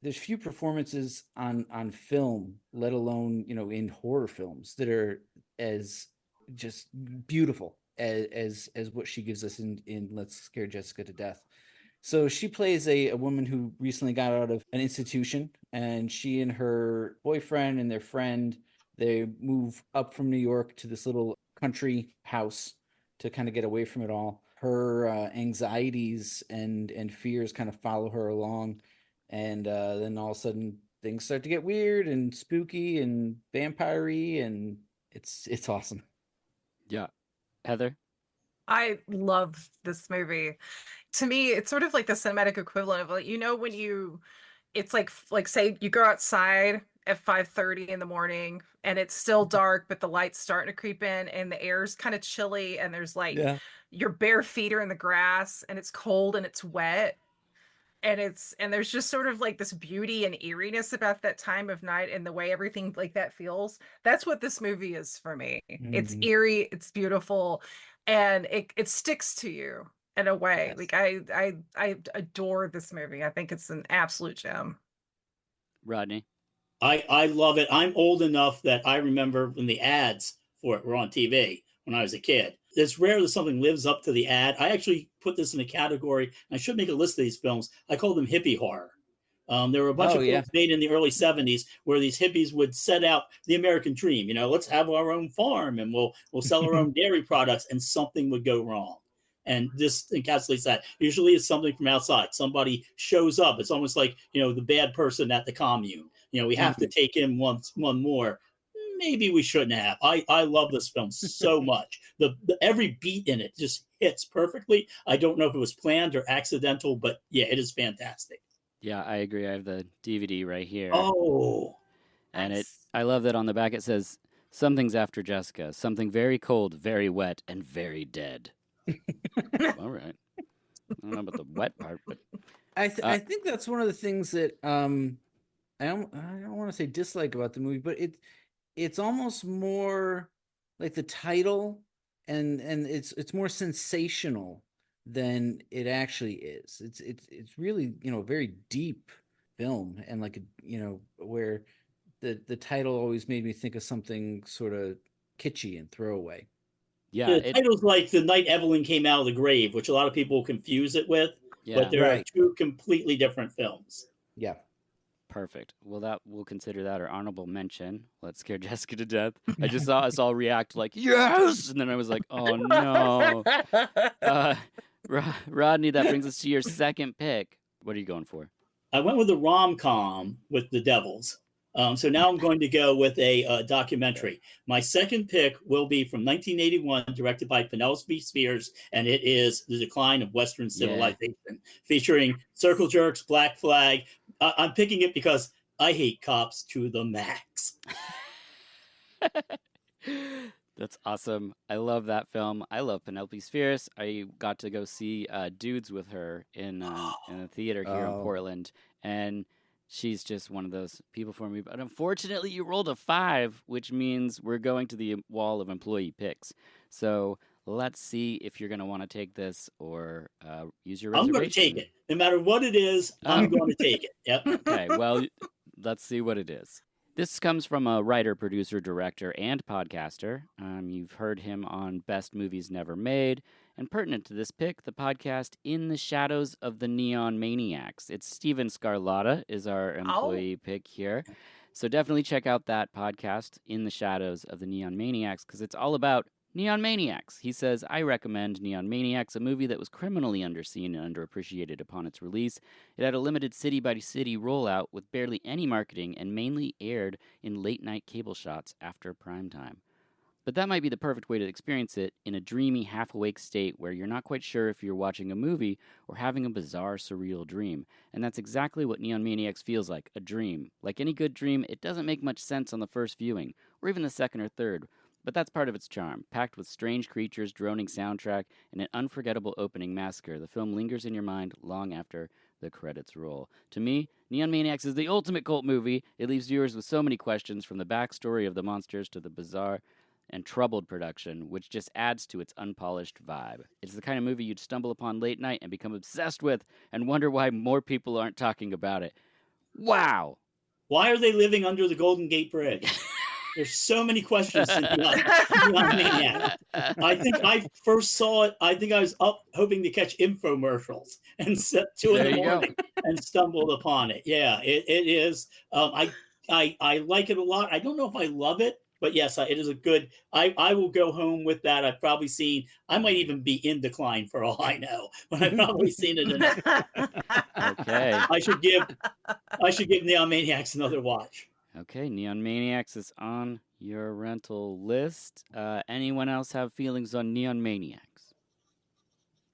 There's few performances on film, let alone in horror films, that are as just beautiful as what she gives us in Let's Scare Jessica to Death. So she plays a woman who recently got out of an institution, and she and her boyfriend and their friend, they move up from New York to this little country house to kind of get away from it all. Her anxieties and fears kind of follow her along. And then all of a sudden things start to get weird and spooky and vampire-y, and it's awesome. Yeah. Heather? I love this movie. To me, it's sort of like the cinematic equivalent of when it's like say you go outside at 5:30 in the morning and it's still dark, but the light's starting to creep in and the air's kind of chilly, and there's your bare feet are in the grass and it's cold and it's wet. And there's just sort of like this beauty and eeriness about that time of night and the way everything like that feels. That's what this movie is for me. Mm-hmm. It's eerie, it's beautiful, and it sticks to you in a way. Yes. Like I adore this movie. I think it's an absolute gem. Rodney? I love it. I'm old enough that I remember when the ads for it were on TV when I was a kid. It's rare that something lives up to the ad. I actually put this in a category. I should make a list of these films. I call them hippie horror. There were a bunch of films made in the early 70s where these hippies would set out the American dream. Let's have our own farm and we'll sell our own dairy products, and something would go wrong. And this encapsulates that. Usually it's something from outside. Somebody shows up. It's almost like, the bad person at the commune. We have to take in one more. Maybe we shouldn't have. I love this film so much. The every beat in it just hits perfectly. I don't know if it was planned or accidental, but yeah, it is fantastic. Yeah, I agree. I have the DVD right here. Oh. And I love that on the back it says, something's after Jessica. Something very cold, very wet, and very dead. All right. I don't know about the wet part, but I think that's one of the things that I don't want to say dislike about the movie, but it's almost more like the title and it's more sensational than it actually is. It's really, a very deep film, and like, where the title always made me think of something sort of kitschy and throwaway. Yeah, the title's like The Night Evelyn Came Out of the Grave, which a lot of people confuse it with, but there are 2 completely different films. Yeah. Perfect. Well, we'll consider that our honorable mention. Let's Scare Jessica to Death. I just saw us all react like, yes! And then I was like, oh, no. Rodney, that brings us to your second pick. What are you going for? I went with a rom-com with the Devils. So now I'm going to go with a documentary. My second pick will be from 1981, directed by Penelope Spears, and it is The Decline of Western Civilization, featuring Circle Jerks, Black Flag. I'm picking it because I hate cops to the max. That's awesome. I love that film. I love Penelope Spheres. I got to go see Dudes with her in a theater here in Portland, and she's just one of those people for me. But unfortunately, you rolled a 5, which means we're going to the wall of employee picks. So let's see if you're going to want to take this or use your reservation. I'm going to take it. No matter what it is, I'm going to take it. Yep. Okay, well, let's see what it is. This comes from a writer, producer, director, and podcaster. You've heard him on Best Movies Never Made. And pertinent to this pick, the podcast In the Shadows of the Neon Maniacs. It's Steven Scarlatta is our employee pick here. So definitely check out that podcast, In the Shadows of the Neon Maniacs, because it's all about Neon Maniacs. He says, I recommend Neon Maniacs, a movie that was criminally underseen and underappreciated upon its release. It had a limited city-by-city rollout with barely any marketing and mainly aired in late-night cable shots after prime time. But that might be the perfect way to experience it in a dreamy, half-awake state where you're not quite sure if you're watching a movie or having a bizarre, surreal dream. And that's exactly what Neon Maniacs feels like, a dream. Like any good dream, it doesn't make much sense on the first viewing, or even the second or third. But that's part of its charm. Packed with strange creatures, droning soundtrack, and an unforgettable opening massacre, the film lingers in your mind long after the credits roll. To me, Neon Maniacs is the ultimate cult movie. It leaves viewers with so many questions, from the backstory of the monsters to the bizarre and troubled production, which just adds to its unpolished vibe. It's the kind of movie you'd stumble upon late night and become obsessed with and wonder why more people aren't talking about it. Wow! Why are they living under the Golden Gate Bridge? There's so many questions in Neon Maniac. I think I first saw it, I think I was up hoping to catch infomercials and set 2 in the morning and stumbled upon it. Yeah, it is. I like it a lot. I don't know if I love it, but yes, it is a good, I will go home with that. I've probably seen, I might even be in decline for all I know, but I've probably seen it enough. Okay. I should give Neon Maniacs another watch. Okay, Neon Maniacs is on your rental list. Anyone else have feelings on Neon Maniacs?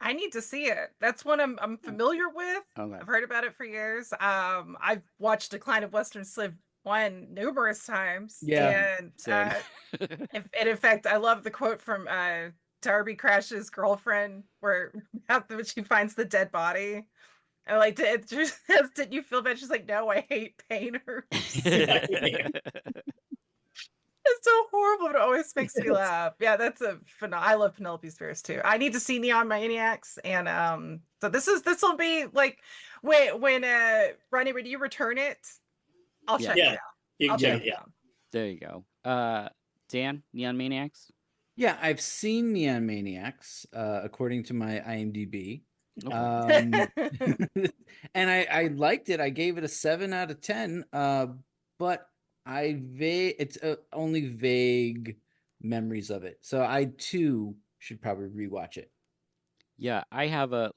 I need to see it. That's one I'm familiar with. Okay. I've heard about it for years. I've watched Decline of Western Civ 1 numerous times. Yeah, and same. and in fact, I love the quote from Darby Crash's girlfriend, where after she finds the dead body. I liked it. Just did you feel bad? She's like, no, I hate painters. It's so horrible, but it always makes me laugh. Yeah, that's I love Penelope Spheres too. I need to see Neon Maniacs, and so this will be like when Rodney, when you return it, I'll check it out. You can check it out. There you go. Dan, Neon Maniacs? Yeah, I've seen Neon Maniacs, according to my IMDb. Okay. And I liked it. I gave it a 7 out of 10. But it's only vague memories of it. So I too should probably rewatch it. Yeah, I have a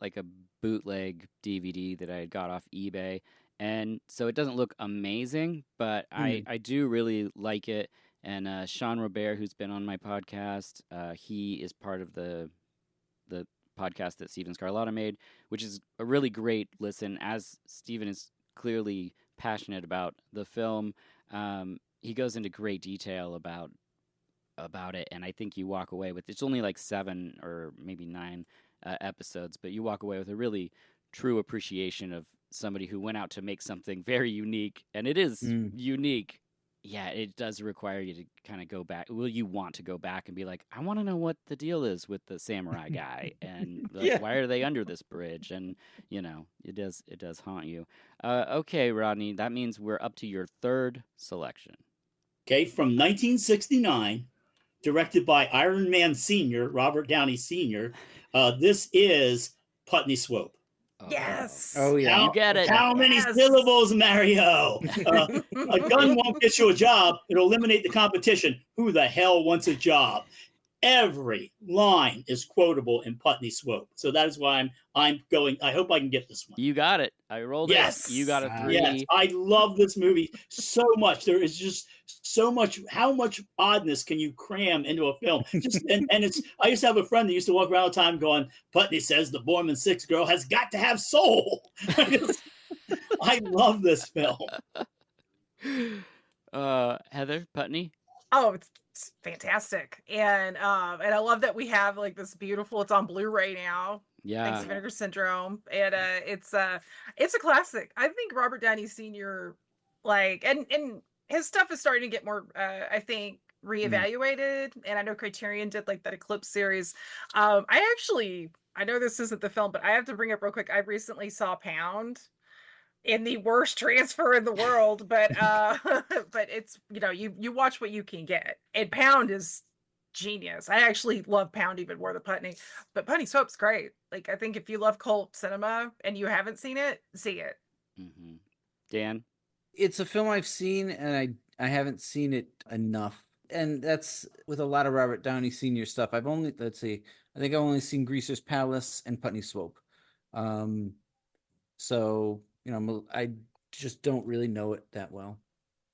bootleg DVD that I had got off eBay, and so it doesn't look amazing, but I do really like it. And Sean Robert, who's been on my podcast, he is part of the podcast that Steven Scarlatta made, which is a really great listen. As Steven is clearly passionate about the film, he goes into great detail about it, and I think you walk away with, it's only like 7 or maybe 9 episodes, but you walk away with a really true appreciation of somebody who went out to make something very unique, and it is unique. Yeah, it does require you to kind of go back. Will you want to go back and be like, I want to know what the deal is with the samurai guy, and like, why are they under this bridge? And it does haunt you. Okay, Rodney, that means we're up to your third selection. Okay, from 1969, directed by Iron Man Sr., Robert Downey Sr. This is Putney Swope. Yes. Oh yeah. You get it. How many syllables, Mario? A gun won't get you a job. It'll eliminate the competition. Who the hell wants a job? every line is quotable in Putney Swope. So that is why I'm going. I hope I can get this one. You got it. I rolled Yes. it. You got a 3. Yes, I love this movie so much. There is just so much. How much oddness can you cram into a film? Just and it's. I used to have a friend that used to walk around all the time going, "Putney says the Borman 6 girl has got to have soul." I love this film. Heather, Putney? Oh, it's fantastic. And I love that we have like this beautiful, it's on Blu-ray now. Yeah. Thanks to Vinegar Syndrome. And it's a classic. I think Robert Downey Sr. like and his stuff is starting to get more I think reevaluated. And I know Criterion did like that Eclipse series. I know this isn't the film, but I have to bring up real quick. I recently saw Pound in the worst transfer in the world, but but it's, you know, you watch what you can get, and Pound is genius. I actually love Pound even more than Putney, but Putney Swope's great. Like, I think if you love cult cinema and you haven't seen it, see it. Mm-hmm. Dan? It's a film I've seen, and I haven't seen it enough. And that's with a lot of Robert Downey Sr. stuff. I think I've only seen Greaser's Palace and Putney Swope. So, you know, I just don't really know it that well,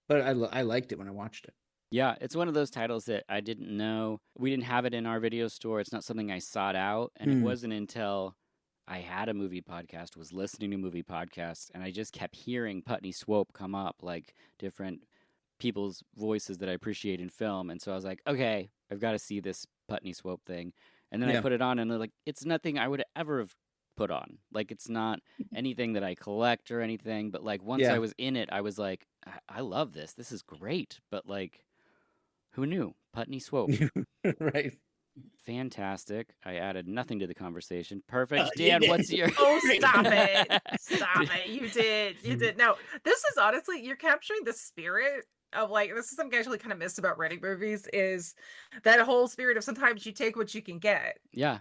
but I liked it when I watched it. Yeah, it's one of those titles that I didn't know. We didn't have it in our video store. It's not something I sought out. And it wasn't until I had a movie podcast, was listening to movie podcasts, and I just kept hearing Putney Swope come up, like different people's voices that I appreciate in film. And so I was like, okay, I've got to see this Putney Swope thing. And then I put it on, and like, it's nothing I would ever have put on. Like, it's not anything that I collect or anything. But like, once I was in it, I was like, I love this. This is great. But like, who knew? Putney Swope. Right. Fantastic. I added nothing to the conversation. Perfect. Dan, what's your... Oh, stop it. Stop it. You did. No, this is honestly, you're capturing the spirit of, like, this is something I actually kind of miss about writing movies, is that whole spirit of sometimes you take what you can get. Yeah.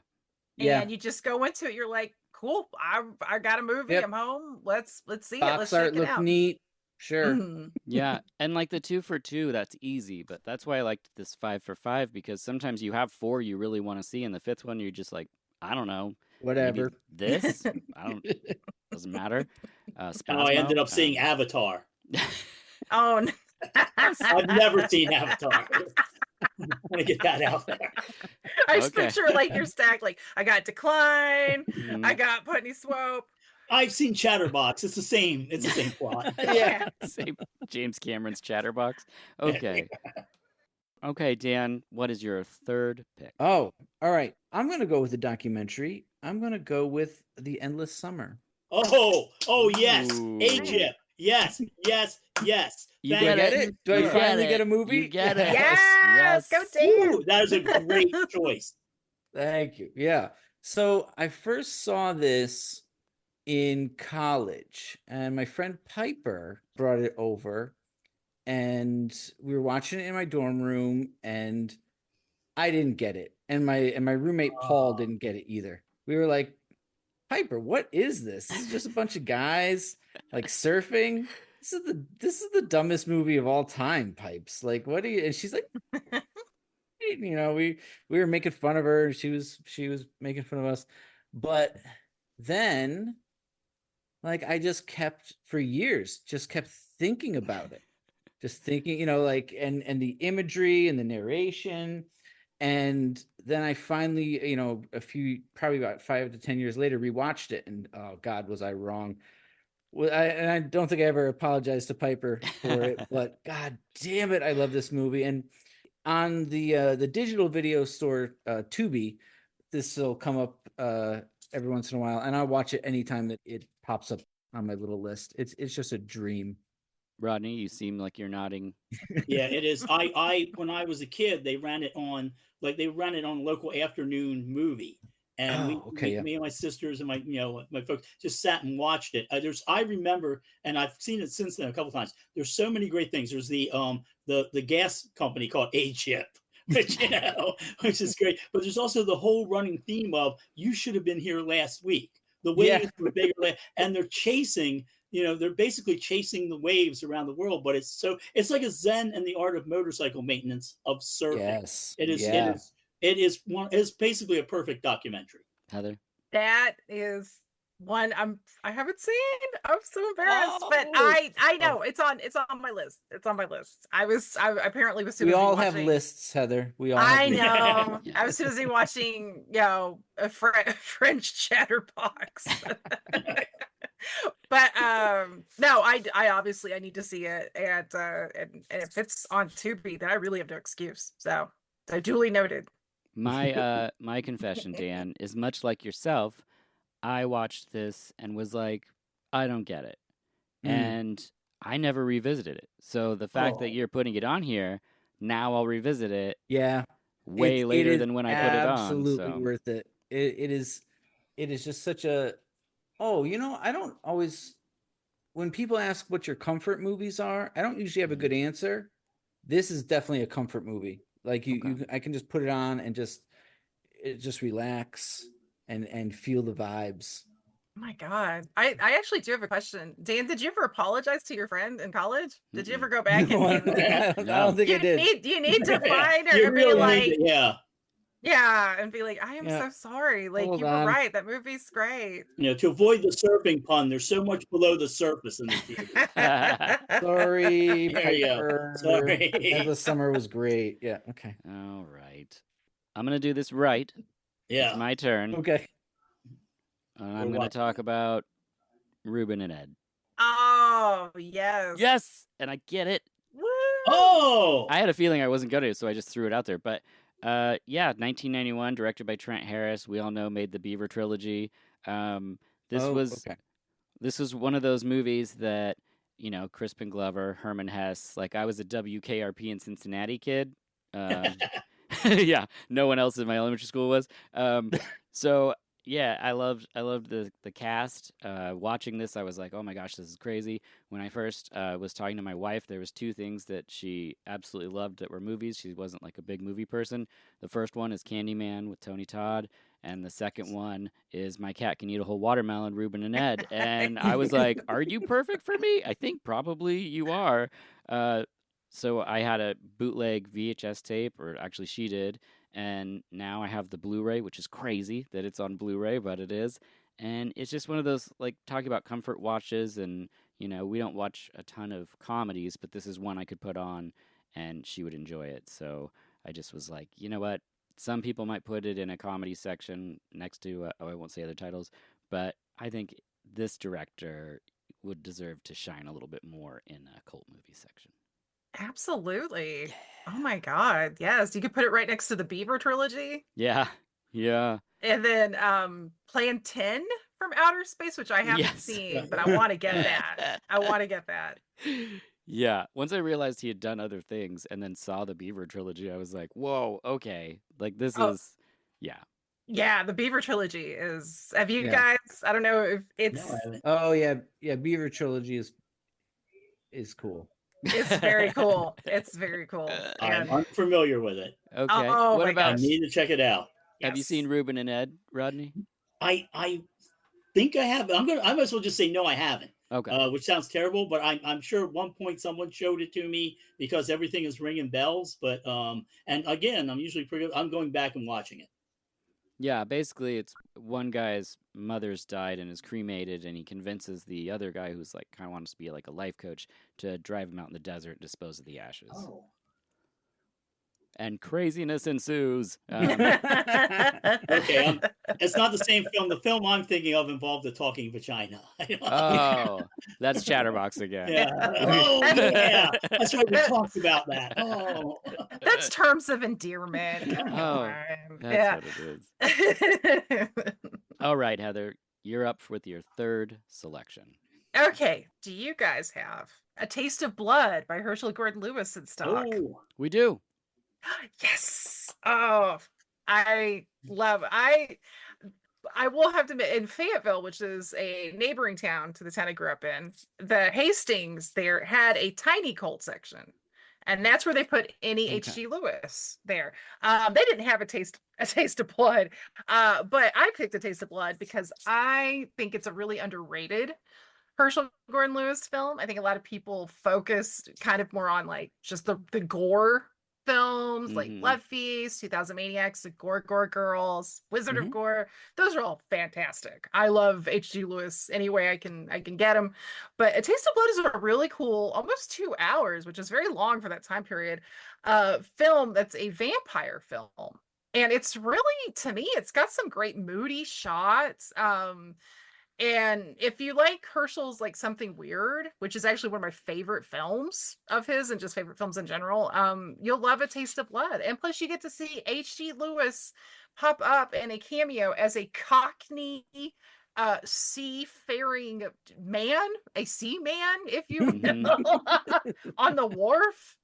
And you just go into it. You're like, cool, I got a movie. I'm home. Let's see it. Let's check it out. Neat. Sure. Yeah. And like the 2 for 2, that's easy. But that's why I liked this 5 for 5, because sometimes you have 4 you really want to see, and the 5th one you're just like, I don't know. Whatever. This? Doesn't matter. I ended up seeing Avatar. Oh, no. I've never seen Avatar. I want to get that out there. I just picture like your stack, like I got Decline, I got Putney Swope. I've seen Chatterbox. It's the same plot. Yeah. Same James Cameron's Chatterbox. Okay. Okay, Dan, what is your third pick? Oh, all right. I'm going to go with a documentary. I'm going to go with The Endless Summer. Oh, yes. Ooh. Egypt. Yes. You get it? Do I finally get a movie? You get it. Yes. Go Dan. Ooh, that is a great choice. Thank you. Yeah. So I first saw this in college, and my friend Piper brought it over, and we were watching it in my dorm room, and I didn't get it, and my roommate Paul didn't get it either. We were like, Piper, what is this? This is just a bunch of guys like surfing. This is the dumbest movie of all time, Pipes. Like, what do you? And she's like, you know, we were making fun of her. She was making fun of us, but then, like, I just kept for years, just kept thinking about it, just thinking, you know, like, and the imagery and the narration. And then I finally, you know, probably about 5 to 10 years later, rewatched it, and oh God, was I wrong. Well, I don't think I ever apologized to Piper for it, but God damn it, I love this movie. And on the digital video store, Tubi, this will come up every once in a while, and I'll watch it anytime that it pops up on my little list. It's just a dream. Rodney, you seem like you're nodding. Yeah, it is. I when I was a kid, they ran it on local afternoon movie, and me and my sisters and my folks just sat and watched it. I remember, and I've seen it since then a couple times. There's so many great things. There's the gas company called A-Chip, which is great. But there's also the whole running theme of you should have been here last week. The waves were bigger, and they're chasing. You know, they're basically chasing the waves around the world, but it's like a Zen and the art of motorcycle maintenance of surfing. Yes. It is It is basically a perfect documentary. Heather? That is one I haven't seen. I'm so embarrassed, but I know it's on my list. It's on my list. I apparently was too We busy all have watching. lists, Heather. We all have I lists. know. Yeah. I was too busy watching, a French chatterbox. But no, I obviously I need to see it, and if it's on Tubi, then I really have no excuse. So duly noted. My confession, Dan, is much like yourself. I watched this and was like, I don't get it. And I never revisited it. So the fact that you're putting it on here, now I'll revisit it. Yeah. Way later than when I put it on. Absolutely So. worth it. It is just such a I don't always, when people ask what your comfort movies are, I don't usually have a good answer. This is definitely a comfort movie. Like I can just put it on and just relax and feel the vibes. Oh my God. I actually do have a question. Dan, did you ever apologize to your friend in college? Did you ever go back No, I and don't think I did. you need to find her You and be really like, need to, and be like, I am Yeah. so sorry. Like, Hold you were on. right. That movie's great. to avoid the surfing pun, there's so much below the surface in the theater. Sorry, There you go. Piper. Sorry. Endless Summer was great. Yeah. Okay. All right. I'm going to do this right. Yeah. It's my turn. Okay. I'm going to talk about Ruben and Ed. Oh, yes. Yes! And I get it. Woo! Oh! I had a feeling I wasn't going to, so I just threw it out there. But 1991, directed by Trent Harris. We all know made the Beaver trilogy. This was one of those movies that, Crispin Glover, Herman Hesse. Like, I was a WKRP in Cincinnati kid. Yeah, no one else in my elementary school was. So yeah, I loved the cast. Watching this, I was like, oh my gosh, this is crazy. When I first was talking to my wife, there was two things that she absolutely loved that were movies. She wasn't like a big movie person. The first one is Candyman with Tony Todd, and the second one is My Cat Can Eat a Whole Watermelon, Ruben and Ed. And I was like, are you perfect for me? I think probably you are. So I had a bootleg VHS tape, or actually she did, and now I have the Blu-ray, which is crazy that it's on Blu-ray, but it is. And it's just one of those, like, talking about comfort watches, and, we don't watch a ton of comedies, but this is one I could put on, and she would enjoy it. So I just was like, you know what? Some people might put it in a comedy section next to, I won't say other titles, but I think this director would deserve to shine a little bit more in a cult movie section. Absolutely. Yeah. Oh my God. Yes. You could put it right next to the Beaver trilogy. Yeah. And then Plan 10 from Outer Space, which I haven't seen, but I want to get that. Yeah. Once I realized he had done other things and then saw the Beaver trilogy, I was like, whoa, okay. Like, this is, yeah. Yeah, the Beaver trilogy is, have you guys, I don't know if it's. No, I haven't. Oh yeah. Beaver trilogy is cool. It's very cool. It's very cool. I'm unfamiliar with it. Okay. Oh What my about, I need to check it out. have you seen Ruben and Ed, Rodney? I think I have. I might as well just say no, I haven't. Okay. Which sounds terrible, but I'm sure at one point someone showed it to me because everything is ringing bells. But and again, I'm going back and watching it. Yeah, basically it's one guy's mother's died and is cremated, and he convinces the other guy, who's like kind of wants to be like a life coach, to drive him out in the desert and dispose of the ashes. Oh. And craziness ensues. Okay, it's not the same film. The film I'm thinking of involved a talking vagina. Oh, that's Chatterbox again. Yeah. Oh, yeah. That's right. We talked about that. Oh. That's terms of endearment. Come Oh, on. that's what it is. All right, Heather, you're up with your third selection. Okay. Do you guys have A Taste of Blood by Herschel Gordon Lewis in stock? Oh. We do. Yes. Oh, I love. I will have to admit, in Fayetteville, which is a neighboring town to the town I grew up in, the Hastings there had a tiny cult section, and that's where they put any H.G. Lewis there. They didn't have a taste of blood, but I picked A Taste of Blood because I think it's a really underrated Herschel Gordon Lewis film. I think a lot of people focus kind of more on like just the gore films like Mhm. Blood Feast, 2000 Maniacs, the Gore Girls, Wizard of Mhm. Gore. Those are all fantastic. I love H.G. Lewis any way I can get him. But A Taste of Blood is a really cool, almost 2 hours, which is very long for that time period, film that's a vampire film. And it's really, to me, it's got some great moody shots. And if you like Herschel's like Something Weird, which is actually one of my favorite films of his and just favorite films in general, you'll love A Taste of Blood. And plus you get to see H.G. Lewis pop up in a cameo as a Cockney seafaring man, a seaman, if you will, on the wharf.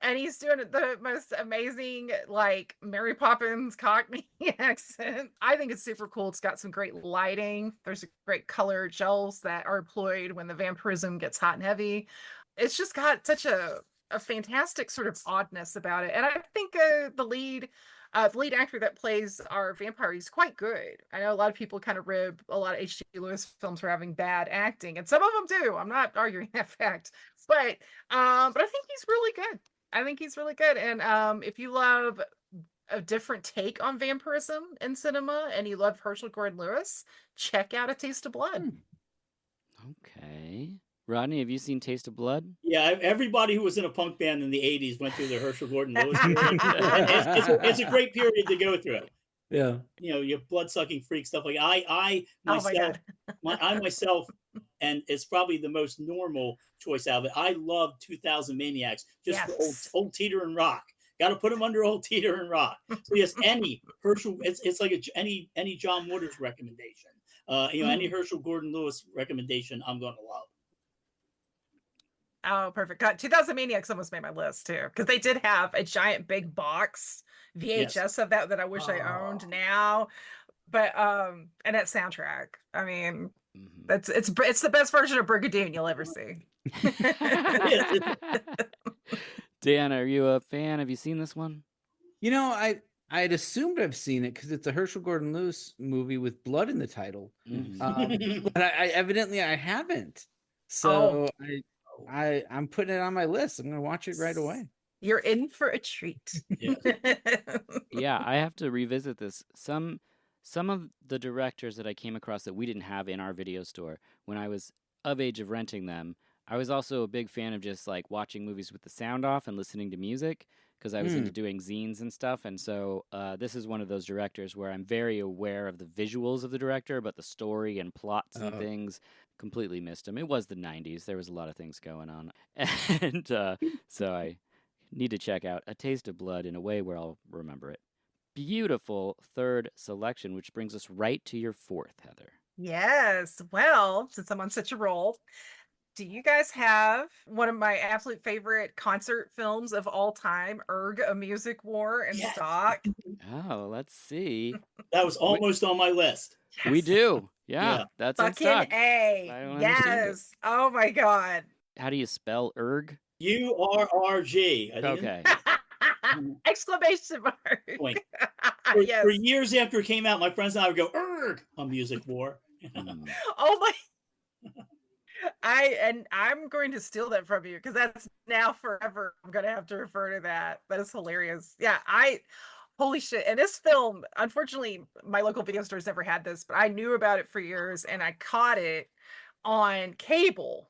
And he's doing the most amazing, like Mary Poppins Cockney accent. I think it's super cool. It's got some great lighting. There's great color gels that are employed when the vampirism gets hot and heavy. It's just got such a fantastic sort of oddness about it. And I think the lead actor that plays our vampire, he's quite good. I know a lot of people kind of rib a lot of H.G. Lewis films for having bad acting, and some of them do. I'm not arguing that fact, but I think he's really good. I think he's really good. And if you love a different take on vampirism in cinema and you love Herschel Gordon Lewis, check out A Taste of Blood. Okay. Rodney, have you seen Taste of Blood? Yeah, everybody who was in a punk band in the 80s went through the Herschel Gordon Lewis period. And it's a great period to go through. Yeah. You know, you have blood-sucking freak stuff. Like I Oh my myself, God. I myself, and it's probably the most normal choice out of it. I love 2000 Maniacs just for old Teeter and Rock. Got to put them under old Teeter and Rock. So yes, any Herschel, it's like any John Waters recommendation. Any Herschel Gordon Lewis recommendation, I'm going to love. Oh, perfect. God, 2000 Maniacs almost made my list too, because they did have a giant big box VHS of that I wish I owned now. But and that soundtrack, I mean, it's the best version of Brigadoon you'll ever see. Dan, are you a fan? Have you seen this one? You know, I'd assumed I've seen it because it's a Herschel Gordon Lewis movie with blood in the title. But I evidently I haven't. So I'm putting it on my list. I'm going to watch it right away. You're in for a treat. Yeah, I have to revisit this. Some of the directors that I came across that we didn't have in our video store when I was of age of renting them, I was also a big fan of just like watching movies with the sound off and listening to music because I was into doing zines and stuff. And so this is one of those directors where I'm very aware of the visuals of the director, but the story and plots and things, completely missed him. It was the 90s. There was a lot of things going on. And so I need to check out A Taste of Blood in a way where I'll remember it. Beautiful third selection, which brings us right to your fourth, Heather. Yes. Well, since I'm on such a roll, do you guys have one of my absolute favorite concert films of all time, Erg, A Music War, in stock? Oh, let's see. That was almost on my list. Yes. We do. Yeah, that's in stock. Fucking A. I don't understand it. Yes. Oh my God. How do you spell erg? URRG. Okay. Exclamation mark. Point. Yes. For years after it came out, my friends and I would go, "Erg," on Music War. Oh my. I'm going to steal that from you because that's now forever. I'm going to have to refer to that. That is hilarious. Yeah, holy shit. And this film, unfortunately, my local video stores never had this, but I knew about it for years and I caught it on cable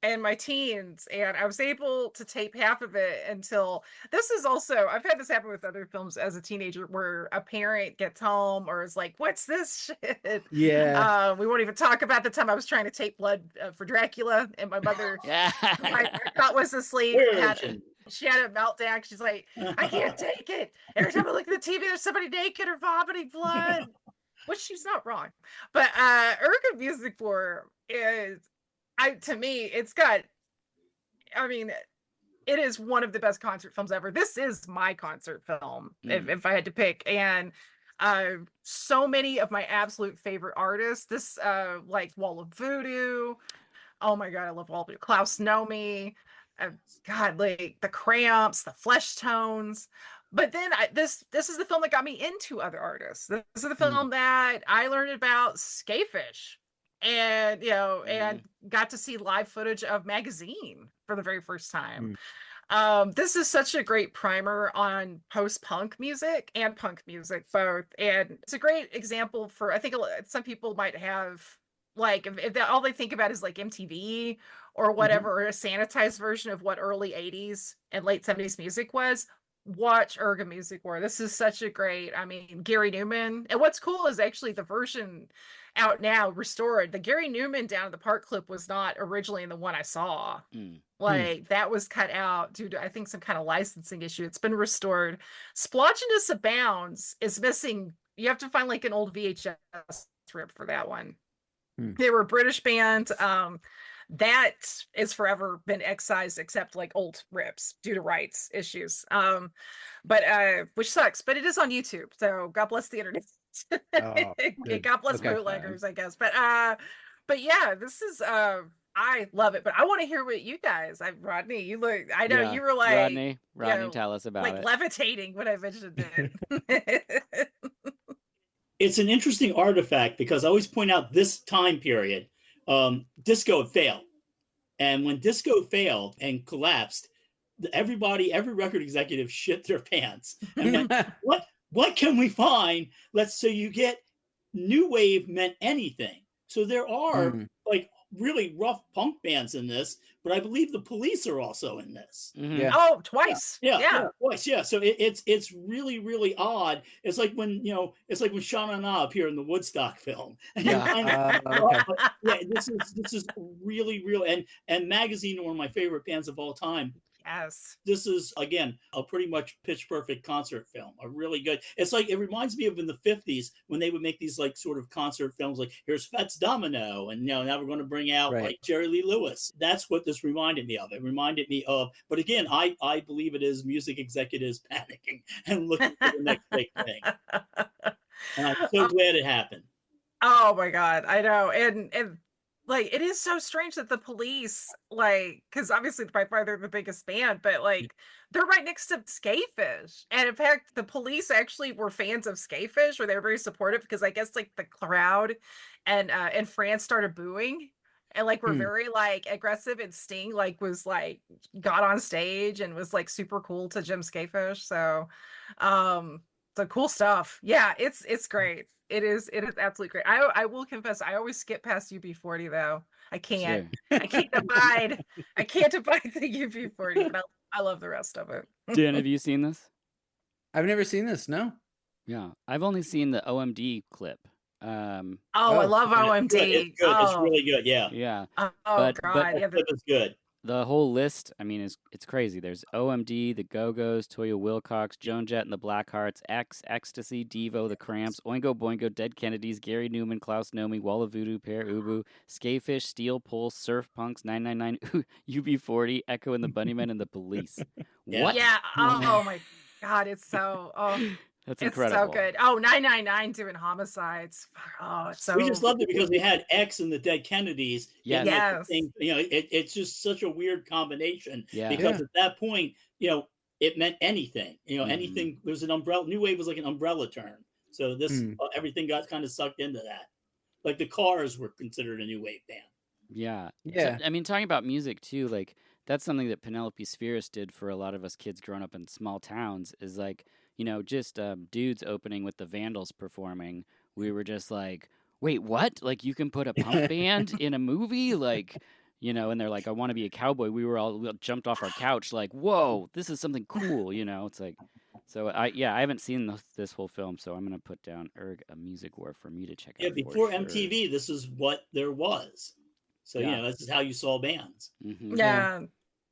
in my teens, and I was able to tape half of it until this is also, I've had this happen with other films as a teenager where a parent gets home or is like, what's this shit? Yeah. We won't even talk about the time I was trying to tape blood for Dracula, and my mother I thought was asleep. She had a meltdown. She's like, I can't take it. Every time I look at the TV, there's somebody naked or vomiting blood. Which she's not wrong. But Erg Music War is, to me, it's got, I mean, it is one of the best concert films ever. This is my concert film, if I had to pick. And so many of my absolute favorite artists, this like Wall of Voodoo. Oh my God, I love Wall of Voodoo. Klaus Nomi. God, like the Cramps, the Flesh Tones. But then this is the film that got me into other artists. This is the film that I learned about Skafish. And and got to see live footage of Magazine for the very first time. This is such a great primer on post-punk music and punk music both, and it's a great example for, I think some people might have, like, if all they think about is like MTV or whatever, or a sanitized version of what early 80s and late 70s music was. Watch Urga Music War. This is such a great, I mean, Gary Newman. And what's cool is actually the version out now, restored. The Gary Newman Down at the Park clip was not originally in the one I saw. Like, that was cut out due to, I think, some kind of licensing issue. It's been restored. Splotchiness Abounds is missing. You have to find like an old VHS rip for that one. They were a British band. That is forever been excised except like old rips due to rights issues. But which sucks, but it is on YouTube. So God bless the internet. God bless bootleggers, I guess. But yeah, this is I love it. But I want to hear what you guys, Rodney, you look, I know you were like Rodney, tell us about like it. levitating when I mentioned it. It's an interesting artifact because I always point out this time period, disco had failed. And when disco failed and collapsed, every record executive shit their pants and went, what can we find? So you get new wave meant anything. So there are like really rough punk bands in this, but I believe the Police are also in this. Oh, twice. Yeah, twice. Yeah. So it's really, really odd. It's like when Sean and I appear in the Woodstock film. Yeah, this is really real. And Magazine, one of my favorite bands of all time. Yes. This is, again, a pretty much pitch perfect concert film. A really good. It's like, it reminds me of in the 50s when they would make these like sort of concert films, like here's Fats Domino, and now we're going to bring out like Jerry Lee Lewis. That's what this reminded me of. It reminded me of, but again, I believe it is music executives panicking and looking for the next big thing. And I'm so glad it happened. Oh my God, I know. And like, it is so strange that the Police, like, because obviously by far they're the biggest band, but like they're right next to Skafish. And in fact, the Police actually were fans of Skafish, or they were very supportive, because I guess like the crowd and France started booing and like were very like aggressive, and Sting like was like got on stage and was like super cool to Jim Skafish. So cool stuff. Yeah, it's great. It is absolutely great. I will confess, I always skip past UB40 though. I can't. Sure. I can't abide the UB40, but I love the rest of it. Dan, have you seen this? I've never seen this. No. Yeah, I've only seen the OMD clip. I love OMD. It's good. It's really good. Yeah. Yeah. God. Yeah, it's good. The whole list, I mean, it's crazy. There's OMD, the Go-Go's, Toya Wilcox, Joan Jett and the Blackhearts, X, Ecstasy, Devo, the Cramps, Oingo Boingo, Dead Kennedys, Gary Newman, Klaus Nomi, Walla Voodoo, Pear Ubu, Skafish, Steel Pulse, Surf Punks, 999, UB40, Echo and the Bunnymen, and the Police. What? Yeah. Oh my God, it's so. That's incredible. It's so good. Oh, 999 doing Homicides. Oh, it's so. We just loved it because we had X and the Dead Kennedys. Yes. It's just such a weird combination. Yeah. Because at that point, it meant anything. Anything. There's an umbrella. New wave was like an umbrella term. So this everything got kind of sucked into that. Like the Cars were considered a new wave band. Yeah. So, I mean, talking about music too, like that's something that Penelope Spheris did for a lot of us kids growing up in small towns. Is like, just dudes opening with the Vandals performing. We were just like, wait, what? Like, you can put a punk band in a movie? Like, and they're like, I want to be a cowboy. We jumped off our couch like, whoa, this is something cool, It's like, so I haven't seen this whole film, so I'm going to put down a Music War for me to check out. Yeah, before MTV, this is what there was. So, this is how you saw bands. Mm-hmm. Yeah.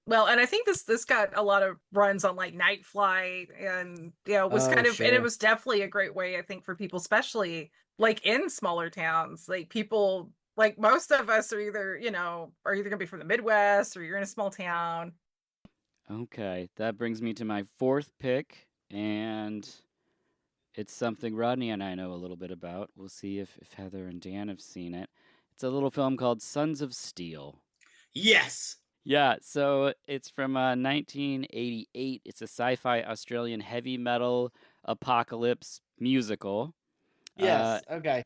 Well, and I think this got a lot of runs on like Night Flight, and it was and it was definitely a great way, I think, for people, especially like in smaller towns. Like people, like most of us are either gonna be from the Midwest or you're in a small town. Okay, that brings me to my fourth pick, and it's something Rodney and I know a little bit about. We'll see if Heather and Dan have seen it. It's a little film called Sons of Steel. Yes. Yeah, so it's from 1988. It's a sci-fi Australian heavy metal apocalypse musical. Yes, okay.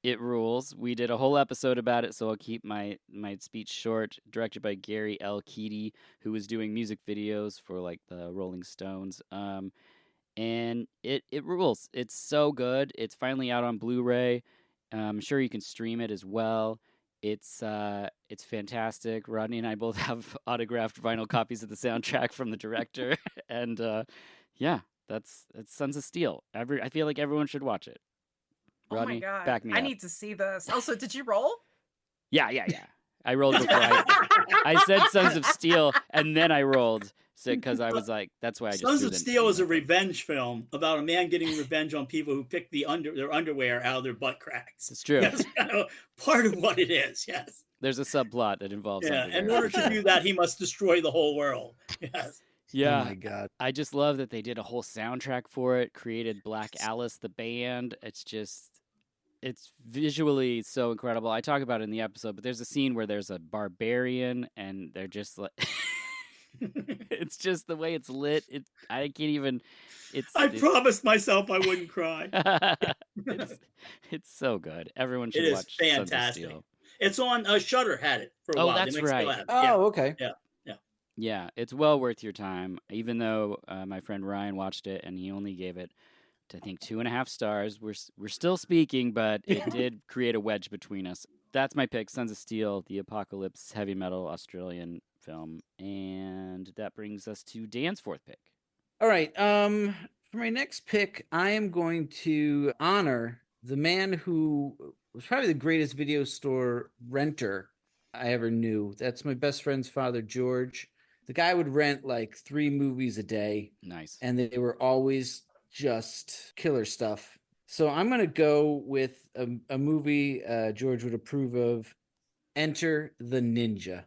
It rules. We did a whole episode about it, so I'll keep my speech short. Directed by Gary L. Keaty, who was doing music videos for like the Rolling Stones. And it rules. It's so good. It's finally out on Blu-ray. I'm sure you can stream it as well. It's fantastic. Rodney and I both have autographed vinyl copies of the soundtrack from the director, and yeah, that's Sons of Steel. I feel like everyone should watch it. Rodney, oh my god, back me I up. need to see this. Also, did you roll? Yeah. I rolled before I said Sons of Steel, and then I rolled because I was like, that's why I just. Sons of Steel is a revenge film about a man getting revenge on people who pick their underwear out of their butt cracks. It's true. That's part of what it is. Yes. There's a subplot that involves. Yeah. In order to do that, he must destroy the whole world. Yes. Yeah. Oh my god. I just love that they did a whole soundtrack for it. Created Black Alice, the band. It's visually so incredible. I talk about it in the episode, but there's a scene where there's a barbarian and they're just like, it's just the way it's lit. I can't even, I promised myself I wouldn't cry. it's so good. Everyone should It is watch fantastic. Sons of Steel. It's on Shudder had it for a while. That's They still right. have it. Oh, okay. Yeah, it's well worth your time. Even though my friend Ryan watched it and he only gave it, I think, 2.5 stars. We're still speaking, but it did create a wedge between us. That's my pick, Sons of Steel, the apocalypse heavy metal Australian film, and that brings us to Dan's fourth pick. All right. For my next pick, I am going to honor the man who was probably the greatest video store renter I ever knew. That's my best friend's father, George. The guy would rent like 3 movies a day. Nice. And they were always just killer stuff. So I'm going to go with a movie George would approve of, Enter the Ninja.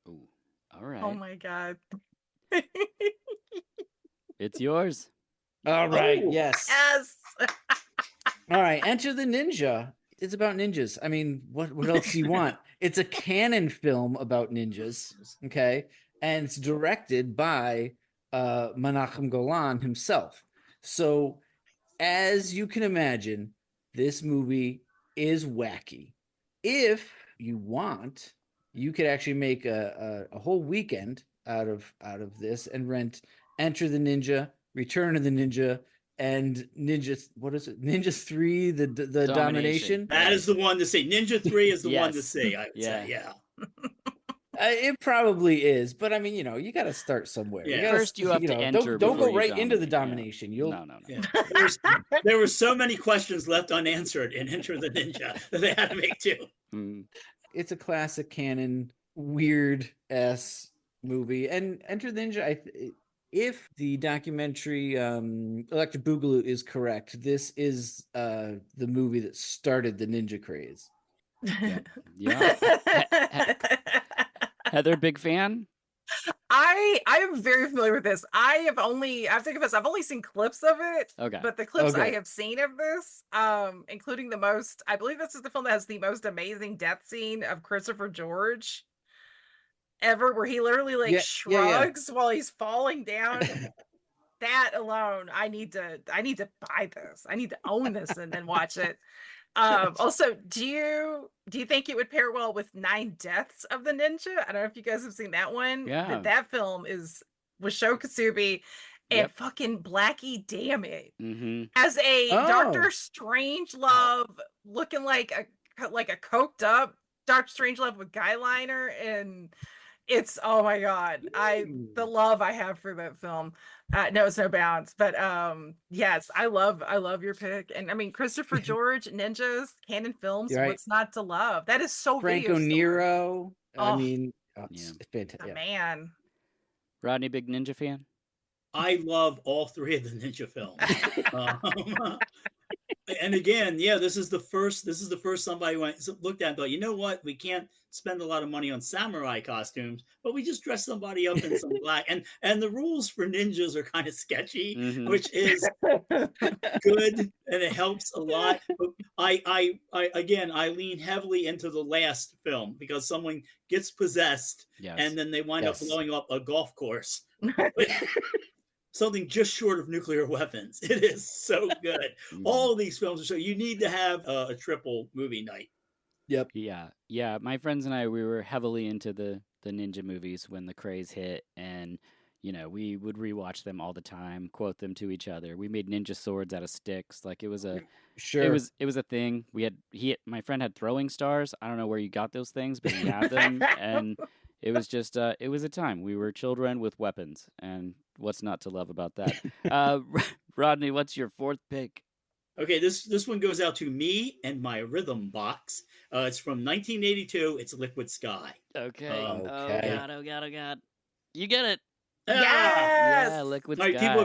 Ooh, all right. Oh my god. It's yours. All right. Oh. Yes. Yes. All right. Enter the Ninja. It's about ninjas. I mean, what else do you want? It's a canon film about ninjas. Okay. And it's directed by Menachem Golan himself. So, as you can imagine, this movie is wacky. If you want, you could actually make a whole weekend out of this and rent Enter the Ninja, Return of the Ninja, and Ninja. What is it? Ninja 3, the Domination. That is the one to see. Ninja 3 is the one to see. I would say, yeah. It probably is, but I mean, you got to start somewhere. Yeah. First, you have to enter. Don't go before you right into the dominate. domination. Yeah. You'll No. Yeah. There were so many questions left unanswered in Enter the Ninja that they had to make two. Mm. It's a classic canon, weird ass movie. And Enter the Ninja, if the documentary Electric Boogaloo is correct, this is the movie that started the ninja craze. Yeah. Heather, big fan? I am very familiar with this. I've only seen clips of it. Okay. But the clips Okay. I have seen of this, including I believe this is the film that has the most amazing death scene of Christopher George ever, where he literally shrugs while he's falling down. That alone, I need to buy this. I need to own this and then watch it. Also, do you think it would pair well with 9 Deaths of the Ninja? I don't know if you guys have seen that one. Yeah. That film is with Sho Kosubi and fucking Blackie Dammit Mm-hmm. as a Oh. Doctor Strangelove looking like a coked up Doctor Strangelove with guy liner, and it's, oh my god, the love I have for that film knows no bounds. But yes, I love your pick. And I mean, Christopher George, ninjas, canon films, You're right. what's not to love? That is so Franco video store. Nero. I Oh. mean, Yeah. it's fantastic. Man. Rodney, big ninja fan? I love all 3 of the ninja films. And again, this is the first somebody looked at and thought, you know what, we can't spend a lot of money on samurai costumes, but we just dress somebody up in some black. And the rules for ninjas are kind of sketchy, Mhm. which is good, and it helps a lot. But I lean heavily into the last film because someone gets possessed Yes. and then they wind up Yes. blowing up a golf course. something just short of nuclear weapons. It is so good. All of these films are so, you need to have a triple movie night. Yep. Yeah. My friends and I, we were heavily into the ninja movies when the craze hit, and we would rewatch them all the time, quote them to each other. We made ninja swords out of sticks. Like it was a Sure. it was a thing. My friend had throwing stars. I don't know where you got those things, but he had them, and it was just it was a time. We were children with weapons, and what's not to love about that? Rodney, what's your fourth pick? Okay, this one goes out to me and my rhythm box. It's from 1982. It's Liquid Sky. Okay. Okay. Oh god. You get it. Yes. Yeah, Liquid All right, Sky. people,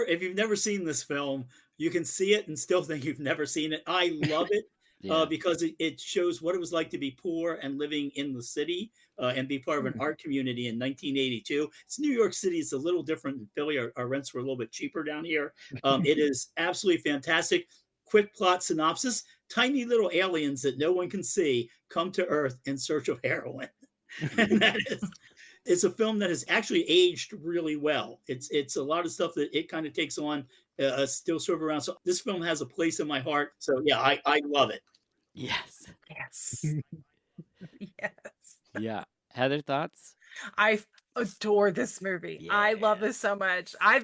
if you've never seen this film, you can see it and still think you've never seen it. I love it. Yeah. Because it shows what it was like to be poor and living in the city and be part of an art community in 1982. It's New York City. It's a little different than Philly. Our rents were a little bit cheaper down here. It is absolutely fantastic. Quick plot synopsis: tiny little aliens that no one can see come to Earth in search of heroin. And that is, it's a film that has actually aged really well. It's a lot of stuff that it kind of takes on, still sort of around. So this film has a place in my heart. So yeah, I love it. Yes. Yes. Yes. Yeah. Heather, thoughts? I adore this movie. I love Yeah. this so much. I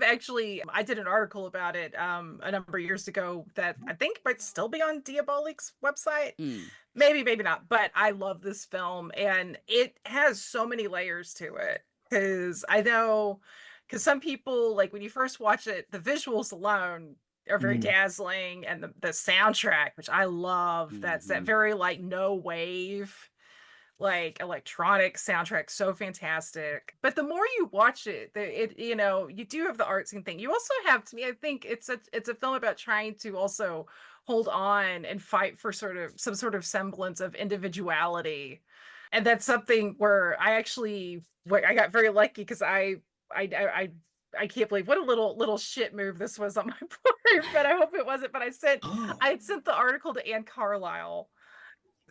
did an article about it a number of years ago that I think might still be on Diabolic's website. Maybe, maybe not. But I love this film, and it has so many layers to it. Because some people, like when you first watch it, the visuals alone are very dazzling, and the soundtrack, which I love, that's that very like no wave, like electronic soundtrack, so fantastic. But the more you watch it, you do have the art scene thing. You also have, to me, I think it's a film about trying to also hold on and fight for some sort of semblance of individuality. And that's something where I got very lucky, because I can't believe what a little shit move this was on my part, but I hope it wasn't. But I had sent the article to Anne Carlisle,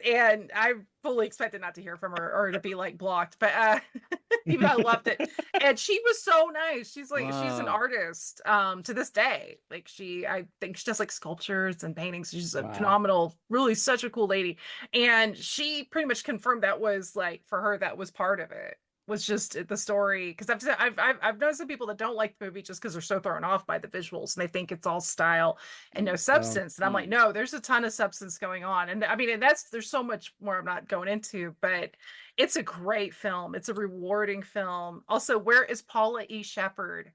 and I fully expected not to hear from her or to be like blocked, but even I loved it. And she was so nice. She's an Wow. artist to this day. Like I think she does like sculptures and paintings. She's a Wow. phenomenal, really such a cool lady. And she pretty much confirmed that was like, for her, that was part of it, was just the story. Because I've known some people that don't like the movie just because they're so thrown off by the visuals, and they think it's all style and no substance. And I'm like, no, there's a ton of substance going on. And I mean, and there's so much more I'm not going into, but it's a great film. It's a rewarding film. Also, where is Paula E. Shepherd?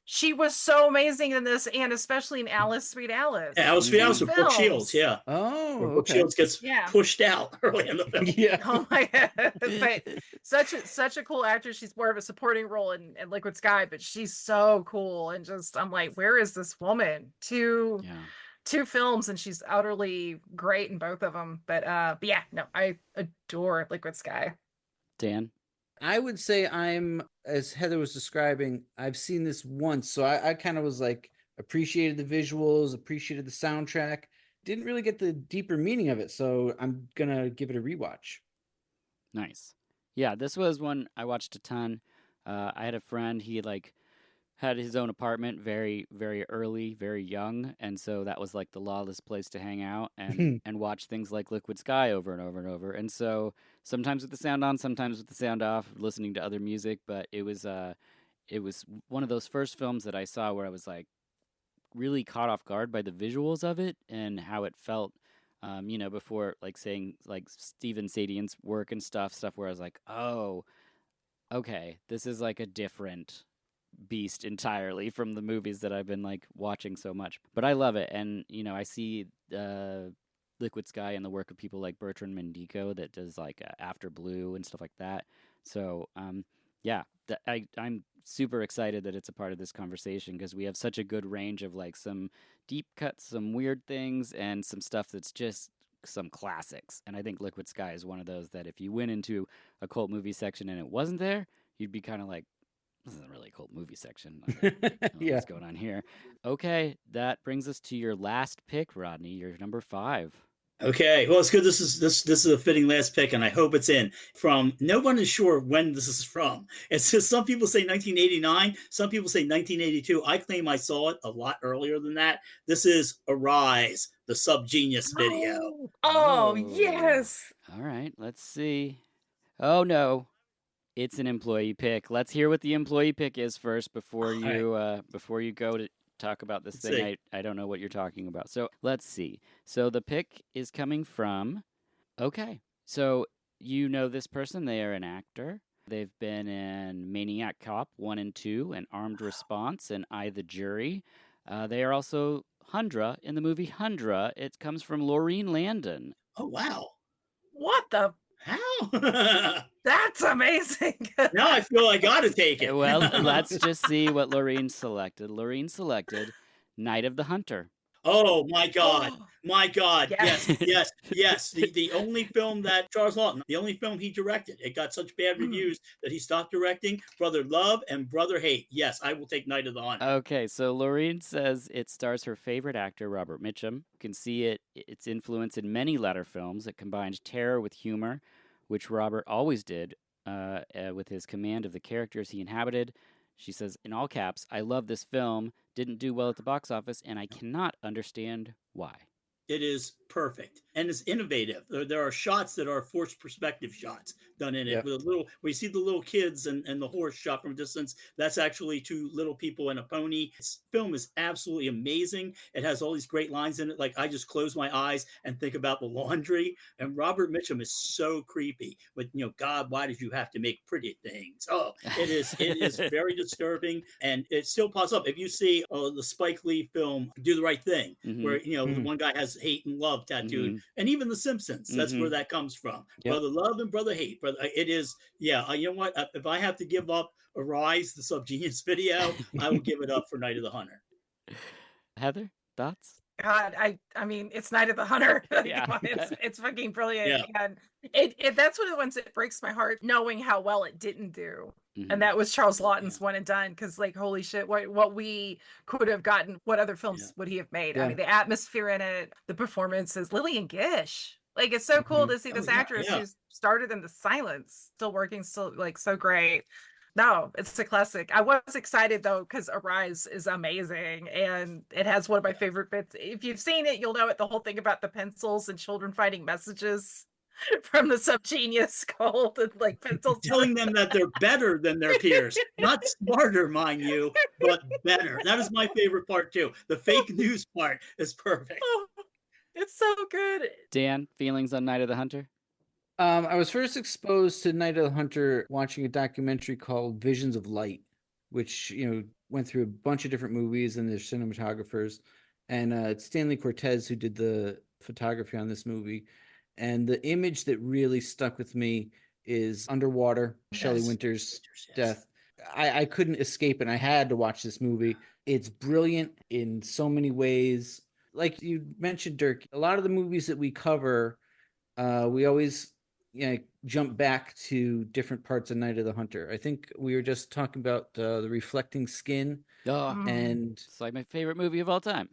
She was so amazing in this, and especially in Alice, Sweet Alice. Alice Sweet Alice with Brooke Shields, yeah. Oh, Where Brooke okay. Shields gets pushed out early in the film. Yeah. Oh my god! But such a cool actress. She's more of a supporting role in Liquid Sky, but she's so cool. And just, I'm like, where is this woman? Two films, and she's utterly great in both of them. But yeah, no, I adore Liquid Sky. Dan? I would say as Heather was describing, I've seen this once, so I kind of was like, appreciated the visuals, appreciated the soundtrack, didn't really get the deeper meaning of it, so I'm gonna give it a rewatch. Nice. Yeah, this was one I watched a ton. I had a friend, he had his own apartment very, very early, very young, and so that was like the lawless place to hang out and watch things like Liquid Sky over and over and over. And so sometimes with the sound on, sometimes with the sound off, listening to other music. But it was one of those first films that I saw where I was like really caught off guard by the visuals of it and how it felt. Before like saying like Steven Sadian's work and stuff where I was like, oh, okay, this is like a different beast entirely from the movies that I've been like watching so much. But I love it, and I see Liquid Sky and the work of people like Bertrand Mendico that does like After Blue and stuff like that. So yeah, I'm super excited that it's a part of this conversation because we have such a good range of like some deep cuts, some weird things, and some stuff that's just some classics. And I think Liquid Sky is one of those that if you went into a cult movie section and it wasn't there, you'd be kind of like, this isn't really a cult movie section. Yeah. What's going on here? Okay, that brings us to your last pick, Rodney. Your number 5. Okay, well, it's good. This is a fitting last pick, and I hope it's in. From no one is sure when this is from. It's just some people say 1989, some people say 1982. I claim I saw it a lot earlier than that. This is Arise, the Subgenius video. Oh, yes. All right, let's see. Oh no, it's an employee pick. Let's hear what the employee pick is first before you go to talk about this Let's thing. I don't know what you're talking about. So let's see. So the pick is coming from. Okay, so you know this person. They are an actor. They've been in Maniac Cop 1 and 2 and Armed Response and I, the Jury. They are also Hundra in the movie Hundra. It comes from Laureen Landon. Oh, wow. What the? How? That's amazing. Now I feel I got to take it. Well, let's just see what Laureen selected. Laureen selected Night of the Hunter. Oh my God. My God. Yes. Yes. The only film that Charles Lawton, the only film he directed, it got such bad reviews that he stopped directing. Brother Love and Brother Hate. Yes, I will take Night of the Hunter. Okay, so Laureen says it stars her favorite actor, Robert Mitchum. You can see its influence in many latter films. It combines terror with humor, which Robert always did with his command of the characters he inhabited. She says, in all caps, I love this film. Didn't do well at the box office, and I cannot understand why. It is perfect and it's innovative. There are shots that are forced perspective shots done in it. Yep. With a little, we see the little kids and the horse shot from a distance. That's actually two little people and a pony. This film is absolutely amazing. It has all these great lines in it. Like I just close my eyes and think about the laundry. And Robert Mitchum is so creepy. But God, why did you have to make pretty things? Oh, it is very disturbing, and it still pops up. If you see the Spike Lee film Do the Right Thing, where the one guy has hate and love tattooed, and even The Simpsons, that's where that comes from. Yep. Brother Love and Brother Hate. Brother, it is, you know what? If I have to give up Arise, the Subgenius video, I will give it up for Night of the Hunter. Heather, thoughts? God, I mean, it's Night of the Hunter. Yeah. It's fucking brilliant. Yeah. And that's one of the ones that breaks my heart, knowing how well it didn't do. And that was Charles Lawton's one and done, because like, holy shit, what we could have gotten, what other films would he have made? Yeah. I mean, the atmosphere in it, the performances, Lillian Gish. Like, it's so cool to see this actress who's started in the silence, still working, still like so great. No, it's a classic. I was excited though, because Arise is amazing, and it has one of my favorite bits. If you've seen it, you'll know it. The whole thing about the pencils and children finding messages from the Subgenius cult and like pencils telling them that they're better than their peers, not smarter, mind you, but better. That is my favorite part too. The fake news part is perfect. Oh, it's so good. Dan, feelings on Night of the Hunter? I was first exposed to Night of the Hunter watching a documentary called Visions of Light, which went through a bunch of different movies and their cinematographers, and it's Stanley Cortez who did the photography on this movie. And the image that really stuck with me is underwater, Shelley Winters' death. I couldn't escape it. I had to watch this movie. It's brilliant in so many ways. Like you mentioned, Dirk, a lot of the movies that we cover, we always jump back to different parts of Night of the Hunter. I think we were just talking about the reflecting skin. Oh, and it's like my favorite movie of all time.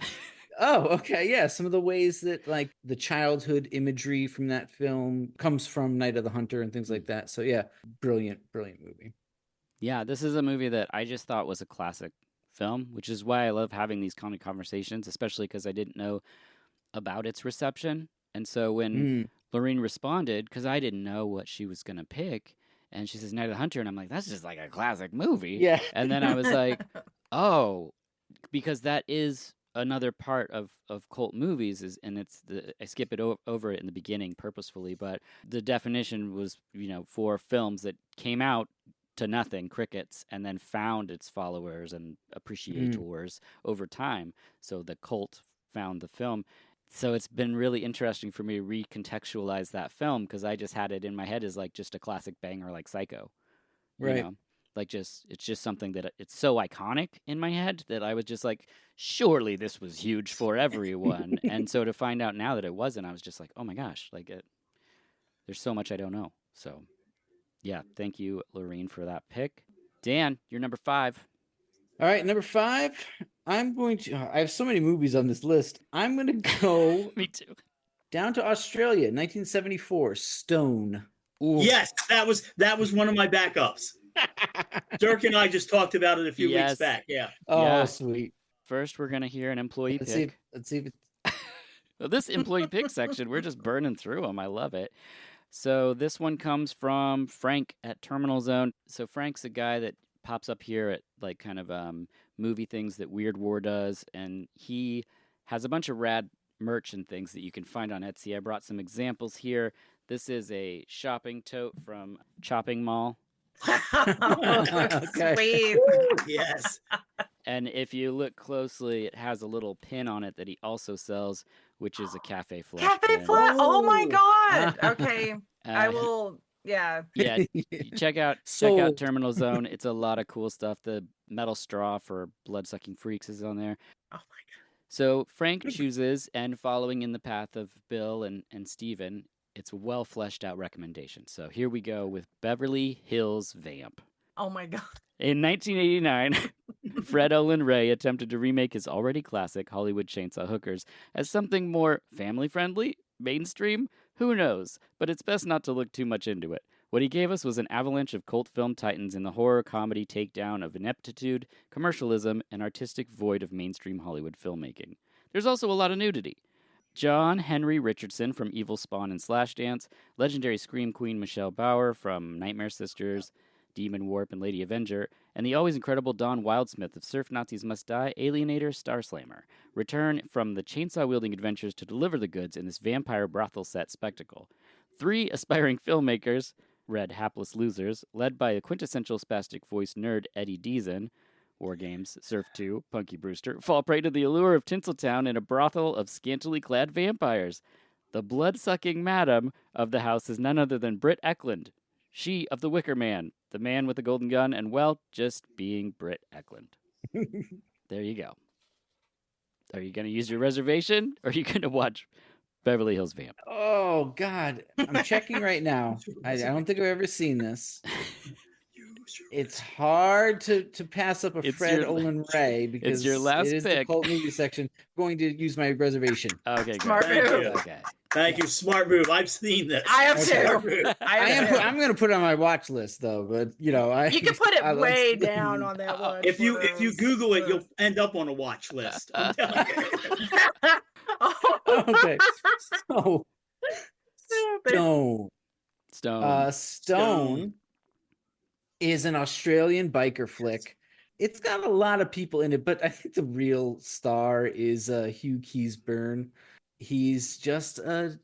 Oh, okay. Yeah. Some of the ways that like the childhood imagery from that film comes from Night of the Hunter and things like that. So yeah, brilliant movie. Yeah, this is a movie that I just thought was a classic film, which is why I love having these comic conversations, especially because I didn't know about its reception. And so when Laureen responded, because I didn't know what she was going to pick, and she says Night of the Hunter, and I'm like, that's just like a classic movie. Yeah. And then I was like, oh, because that is another part of cult movies I skip it over it in the beginning purposefully, but the definition was, for films that came out to nothing, crickets, and then found its followers and appreciators over time. So the cult found the film. So it's been really interesting for me to recontextualize that film, because I just had it in my head as like just a classic banger like Psycho. Right. Like it's just something that it's so iconic in my head that I was just like, surely this was huge for everyone. And so to find out now that it wasn't, I was just like, oh my gosh, there's so much I don't know. So yeah, thank you, Laureen, for that pick. Dan, you're number 5. All right, number 5. I have so many movies on this list. I'm going to go Me too. Down to Australia, 1974, Stone. Ooh. Yes, that was one of my backups. Dirk and I just talked about it a few weeks back. Yeah. Oh, Yeah. sweet. First, we're going to hear an employee pick. Let's see if it's... Well, this employee pick section, we're just burning through them. I love it. So this one comes from Frank at Terminal Zone. So Frank's a guy that pops up here at like kind of movie things that Weird War does, and he has a bunch of rad merch and things that you can find on Etsy. I brought some examples here. This is a shopping tote from Chopping Mall. Okay. Sweet. Yes. And if you look closely, it has a little pin on it that he also sells, which is a Cafe Flash. Cafe pin. Flash. Oh my Oh. God. Okay. I Uh, will. Yeah. Yeah, check out Sold. Terminal Zone. It's a lot of cool stuff. The metal straw for blood sucking freaks is on there. Oh my God. So Frank chooses, and following in the path of Bill and Steven, it's a well fleshed out recommendation. So here we go with Beverly Hills Vamp. Oh my God. In 1989, Fred Olin Ray attempted to remake his already classic Hollywood Chainsaw Hookers as something more family friendly, mainstream. Who knows? But it's best not to look too much into it. What he gave us was an avalanche of cult film titans in the horror comedy takedown of ineptitude, commercialism, and artistic void of mainstream Hollywood filmmaking. There's also a lot of nudity. John Henry Richardson from Evil Spawn and Slashdance, legendary Scream Queen Michelle Bauer from Nightmare Sisters, Demon Warp, and Lady Avenger, and the always incredible Don Wildsmith of Surf Nazis Must Die, Alienator, Starslammer, return from the chainsaw-wielding adventures to deliver the goods in this vampire brothel set spectacle. 3 aspiring filmmakers, Red Hapless Losers, led by a quintessential spastic voice nerd Eddie Deason, War Games, Surf 2, Punky Brewster, fall prey to the allure of Tinseltown in a brothel of scantily clad vampires. The blood-sucking madam of the house is none other than Britt Eklund, she of The Wicker Man, the man with the golden gun, and, well, just being Britt Eklund. There you go. Are you going to use your reservation, or are you going to watch Beverly Hills Vamp? Oh God, I'm checking right now. I don't think I've ever seen this. It's hard to pass up a It's Fred your- Olin Ray because your last it is pick. the cult movie section. I'm going to use my reservation. Okay, good. Smart Thank move. you. Okay. Thank you. Smart move. I've seen this. I have Smart too. move. I'm going to put it on my watch list though, but you know, You can put it I like- way down on that one. If you Google it, you'll end up on a watch list. I'm telling you. Okay, so Stone. Stone. Stone is an Australian biker flick. It's got a lot of people in it, but I think the real star is Hugh Keays-Byrne. He's just a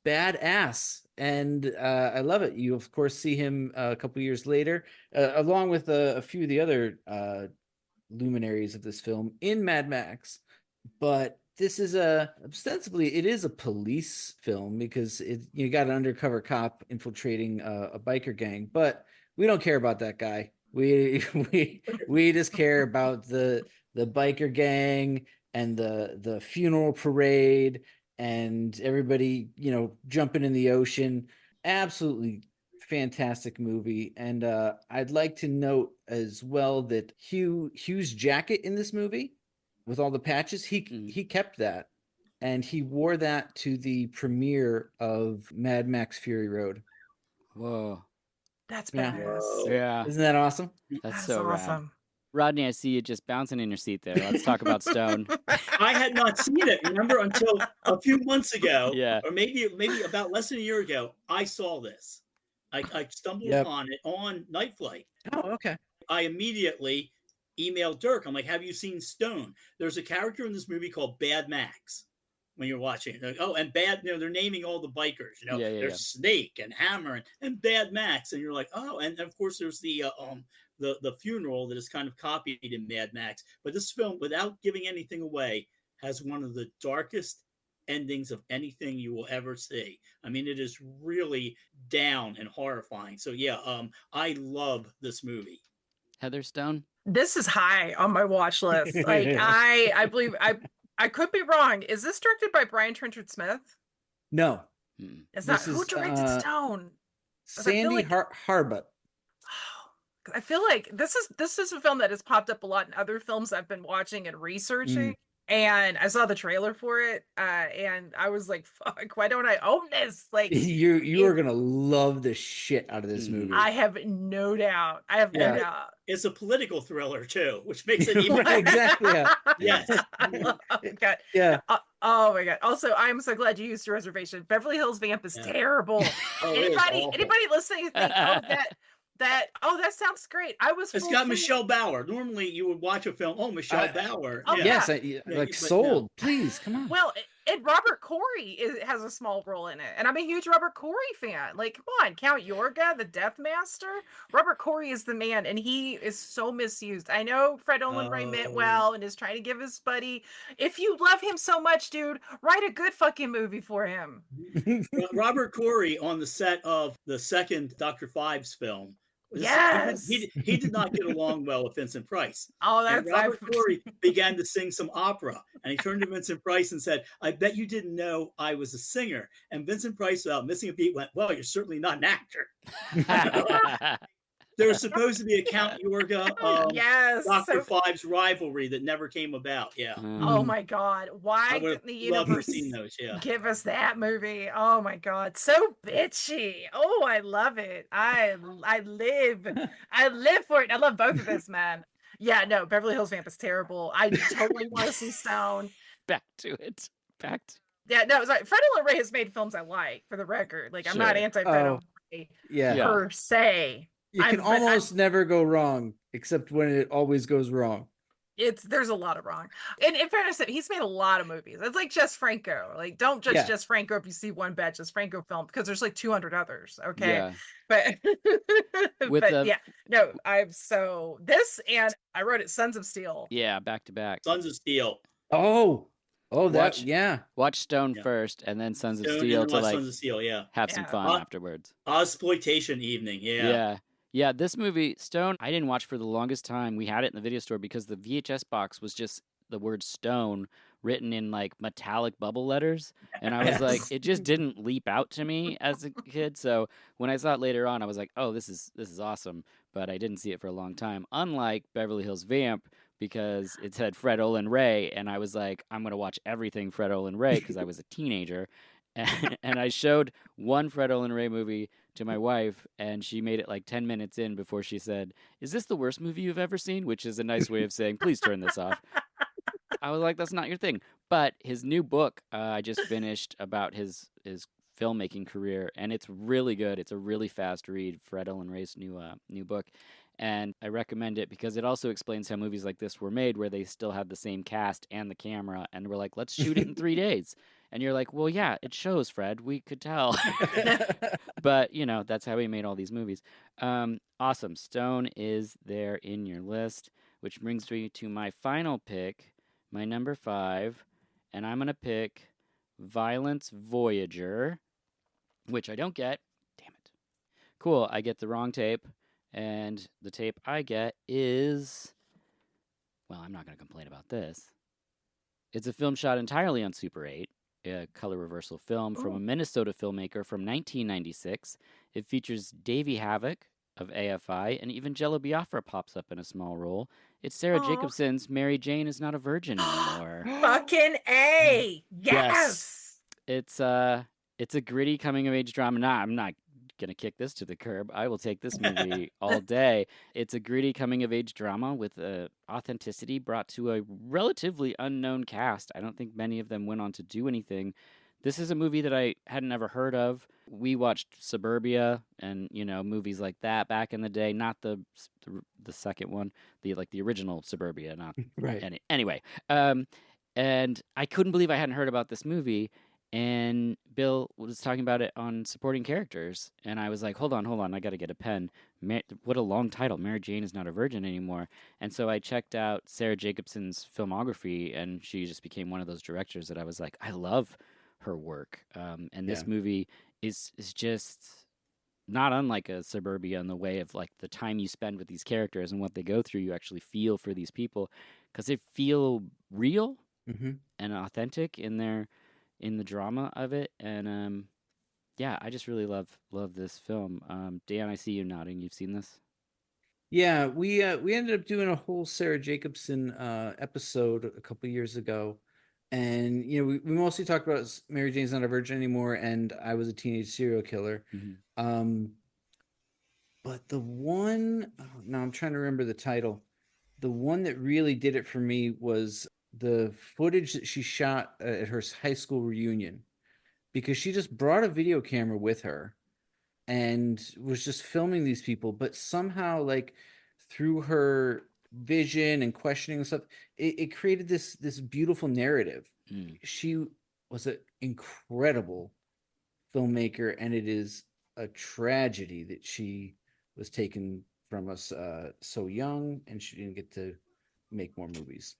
badass, and I love it. You, of course, see him a couple years later, along with a few of the other luminaries of this film in Mad Max. But this is ostensibly it is a police film because you got an undercover cop infiltrating a biker gang, but we don't care about that guy. We just care about the biker gang and the funeral parade and everybody, you know, jumping in the ocean. Absolutely fantastic movie. And I'd like to note as well that Hugh's jacket in this movie with all the patches, he kept that, and he wore that to the premiere of Mad Max Fury Road. Whoa. That's Yeah. badass. Yeah. Isn't that awesome? That's so rad. awesome. Rodney, I see you just bouncing in your seat there. Let's talk about Stone. I had not seen it, remember, until a few months ago, Yeah. or maybe about less than a year ago. I saw this. I stumbled upon it on Night Flight. Oh, okay. I immediately emailed Dirk. I'm like, "Have you seen Stone?" There's a character in this movie called Bad Max. When you're watching it, like, oh, and bad, you know, they're naming all the bikers. You know, there's Snake and Hammer and Bad Max, and you're like, oh, and of course there's the funeral that is kind of copied in Mad Max. But this film, without giving anything away, has one of the darkest endings of anything you will ever see. I mean, it is really down and horrifying. So yeah, I love this movie. Heather Stone? This is high on my watch list. Like I believe I could be wrong. Is this directed by Brian Trenchard Smith? No. It's not. This Who is, directed Stone? Sandy Harbutt. I feel like this is a film that has popped up a lot in other films I've been watching and researching. and I saw the trailer for it, and I was like, "Fuck, why don't I own this?" Like, You it- are gonna love the shit out of this movie. I have no doubt. I have no Yeah. doubt. It's a political thriller too, which makes it even Right, exactly. Yeah. Yes. Oh my God. Yeah. Oh my God. Also, I'm so glad you used your reservation. Beverly Hills Vamp is Yeah. terrible. Oh, it is awful. Anybody listening think, oh, that sounds great. I was It's full got swing- Michelle Bauer. Normally, you would watch a film. Oh, Michelle Bauer. Oh, yeah. Yes, Yeah, like but sold. no. Please, come on. Well, and Robert Corey has a small role in it, and I'm a huge Robert Corey fan. Like, come on, Count Yorga, the Death Master. Robert Corey is the man, and he is so misused. I know Fred Olen Ray meant Oh. well and is trying to give his buddy. If you love him so much, dude, write a good fucking movie for him. Robert Corey on the set of the second Dr. Fives film. Yes. He did not get along well with Vincent Price. Oh, And that's Robert Corey began to sing some opera, and he turned to Vincent Price and said, "I bet you didn't know I was a singer." And Vincent Price, without missing a beat, went, "Well, you're certainly not an actor." There was supposed to be a Count Yorga, yes. Dr. Fives rivalry that never came about. Yeah, Oh my God. I Why would didn't the have loved to have universe seen those. Yeah, give us that movie? Oh my God. So bitchy. Oh, I love it. I live for it. I love both of this, man. Yeah, no, Beverly Hills Vamp is terrible. I totally want to see Stone. Back to it. Back to Yeah, no, sorry. Fred Olen Ray has made films I like, for the record. Like, I'm not Sure. anti-Fred Oh, Olen Ray Yeah. per se. You can almost never go wrong, except when it always goes wrong. There's a lot of wrong. And in fairness, he's made a lot of movies. It's like Jess Franco. Like, don't judge Jess Franco if you see one bad Jess Franco film, because there's like 200 others. Okay. Yeah. But With but the- yeah, no, this, and I wrote it Sons of Steel. Yeah, back to back. Sons of Steel. Oh, Watch- yeah. Watch Stone Yeah. first, and then Sons of Stone Steel and to like Sons of Steel. Yeah, have some Yeah. fun afterwards. Ozploitation evening. Yeah. This movie, Stone, I didn't watch for the longest time. We had it in the video store because the VHS box was just the word Stone written in like metallic bubble letters. And I was like, it just didn't leap out to me as a kid. So when I saw it later on, I was like, oh, this is awesome. But I didn't see it for a long time. Unlike Beverly Hills Vamp, because it said Fred Olen Ray. And I was like, I'm going to watch everything Fred Olen Ray because I was a teenager. And I showed one Fred Olen Ray movie to my wife, and she made it like 10 minutes in before she said, "Is this the worst movie you've ever seen?" Which is a nice way of saying, please turn this off. I was like, that's not your thing. But his new book, I just finished about his filmmaking career, and it's really good. It's a really fast read, Fred Olen Ray's new book. And I recommend it because it also explains how movies like this were made, where they still had the same cast and the camera, and we're like, let's shoot it in 3 days. And you're like, well, yeah, it shows, Fred. We could tell. But, that's how he made all these movies. Awesome. Stone is there in your list, which brings me to my final pick, my number 5. And I'm going to pick Violence Voyager, which I don't get. Damn it. Cool. I get the wrong tape. And the tape I get is, well, I'm not going to complain about this. It's a film shot entirely on Super 8, a color reversal film from a Minnesota filmmaker from 1996. It features Davey Havok of AFI, and even Jello Biafra pops up in a small role. It's Sarah Jacobson's Mary Jane is Not a Virgin Anymore. Fucking A. Yes. It's a gritty coming of age drama. Nah, I'm not gonna kick this to the curb. I will take this movie all day. It's a gritty coming of age drama with authenticity brought to a relatively unknown cast. I don't think many of them went on to do anything. This is a movie that I hadn't ever heard of. We watched Suburbia and movies like that back in the day. Not the second one, the original Suburbia. Not right. Anyway, and I couldn't believe I hadn't heard about this movie. And Bill was talking about it on supporting characters, and I was like, hold on, I got to get a pen. What a long title, Mary Jane is Not a Virgin Anymore. And so I checked out Sarah Jacobson's filmography, and she just became one of those directors that I was like, I love her work. And this movie is just not unlike a Suburbia in the way of like the time you spend with these characters and what they go through. You actually feel for these people because they feel real and authentic in the drama of it. And I just really love this film. Dan, I see you nodding. You've seen this? Yeah, we ended up doing a whole Sarah Jacobson episode a couple years ago, and we mostly talked about Mary Jane's Not a Virgin Anymore, and I Was a Teenage Serial Killer. Um, but the one, now I'm trying to remember the title. The one that really did it for me was the footage that she shot at her high school reunion, because she just brought a video camera with her and was just filming these people, but somehow, like, through her vision and questioning and stuff, it created this beautiful narrative. She was an incredible filmmaker, and it is a tragedy that she was taken from us so young, and she didn't get to make more movies.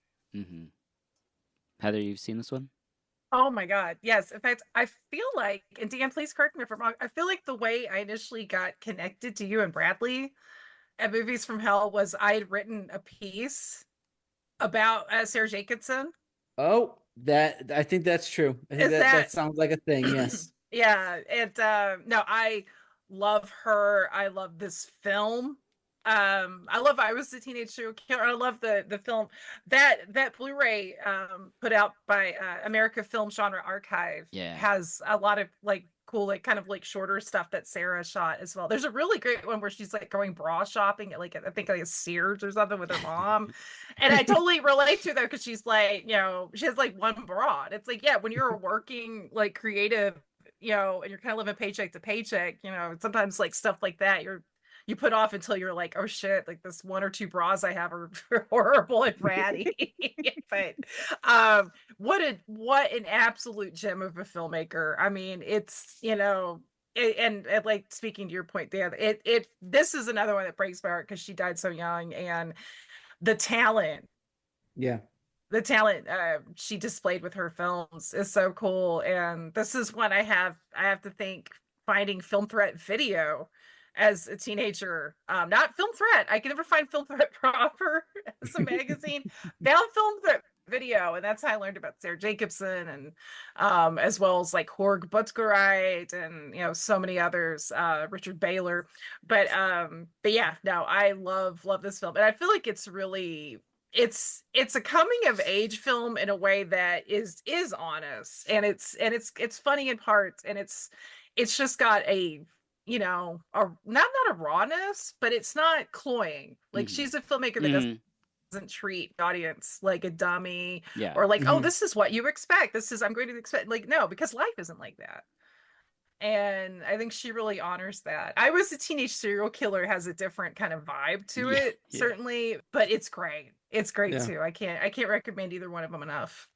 Heather, you've seen this one? Oh my God. Yes. In fact, I feel like, and Dan, please correct me if I'm wrong, I feel like the way I initially got connected to you and Bradley at Movies from Hell was I had written a piece about Sarah Jacobson. Oh, I think that's true. I think that sounds like a thing. Yes. Yeah. And no, I love her. I love this film. I love I Was a Teenage Serial Killer. I love the film that Blu-ray put out by America Film Genre Archive has a lot of like cool, like kind of like shorter stuff that Sarah shot as well. There's a really great one where she's like going bra shopping at like I think like a Sears or something with her mom. And I totally relate to that because she's like, she has like one bra. And it's like, yeah, when you're working like creative, and you're kind of living paycheck to paycheck, sometimes like stuff like that, you put off until you're like, oh shit, like this one or two bras I have are horrible and ratty. But what an absolute gem of a filmmaker. I mean, it's and like speaking to your point there, this is another one that breaks my heart because she died so young, and the talent she displayed with her films is so cool. And this is one I have to think finding Film Threat video as a teenager, not Film Threat. I can never find Film Threat proper as a magazine. Found Film Threat video, and that's how I learned about Sarah Jacobson, and as well as like Jorg Buttgereit and so many others, Richard Baylor. But yeah, no, I love this film, and I feel like it's really it's a coming of age film in a way that is honest, and it's funny in parts, and it's just got a not a rawness, but it's not cloying. Like she's a filmmaker that doesn't treat the audience like a dummy or like, oh, this is what you expect. I'm going to expect, like, no, because life isn't like that. And I think she really honors that. I Was a Teenage Serial Killer has a different kind of vibe to it, certainly, but it's great. It's great too. I can't recommend either one of them enough.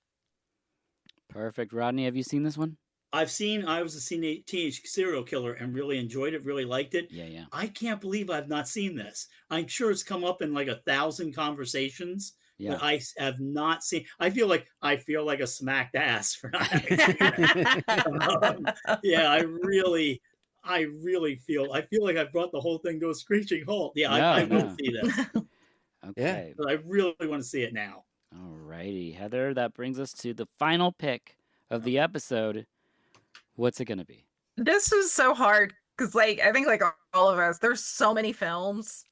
Perfect. Rodney, have you seen this one? I've seen I Was a Teenage Serial Killer and really enjoyed it, really liked it. Yeah. I can't believe I've not seen this. I'm sure it's come up in like 1,000 conversations, but I have not seen. I feel like a smacked ass for not having seen it. I really feel like I brought the whole thing to a screeching halt. Yeah, I will see this. Okay. But I really want to see it now. All righty, Heather, that brings us to the final pick of the episode. What's it going to be? This is so hard because, like, I think, like all of us, there's so many films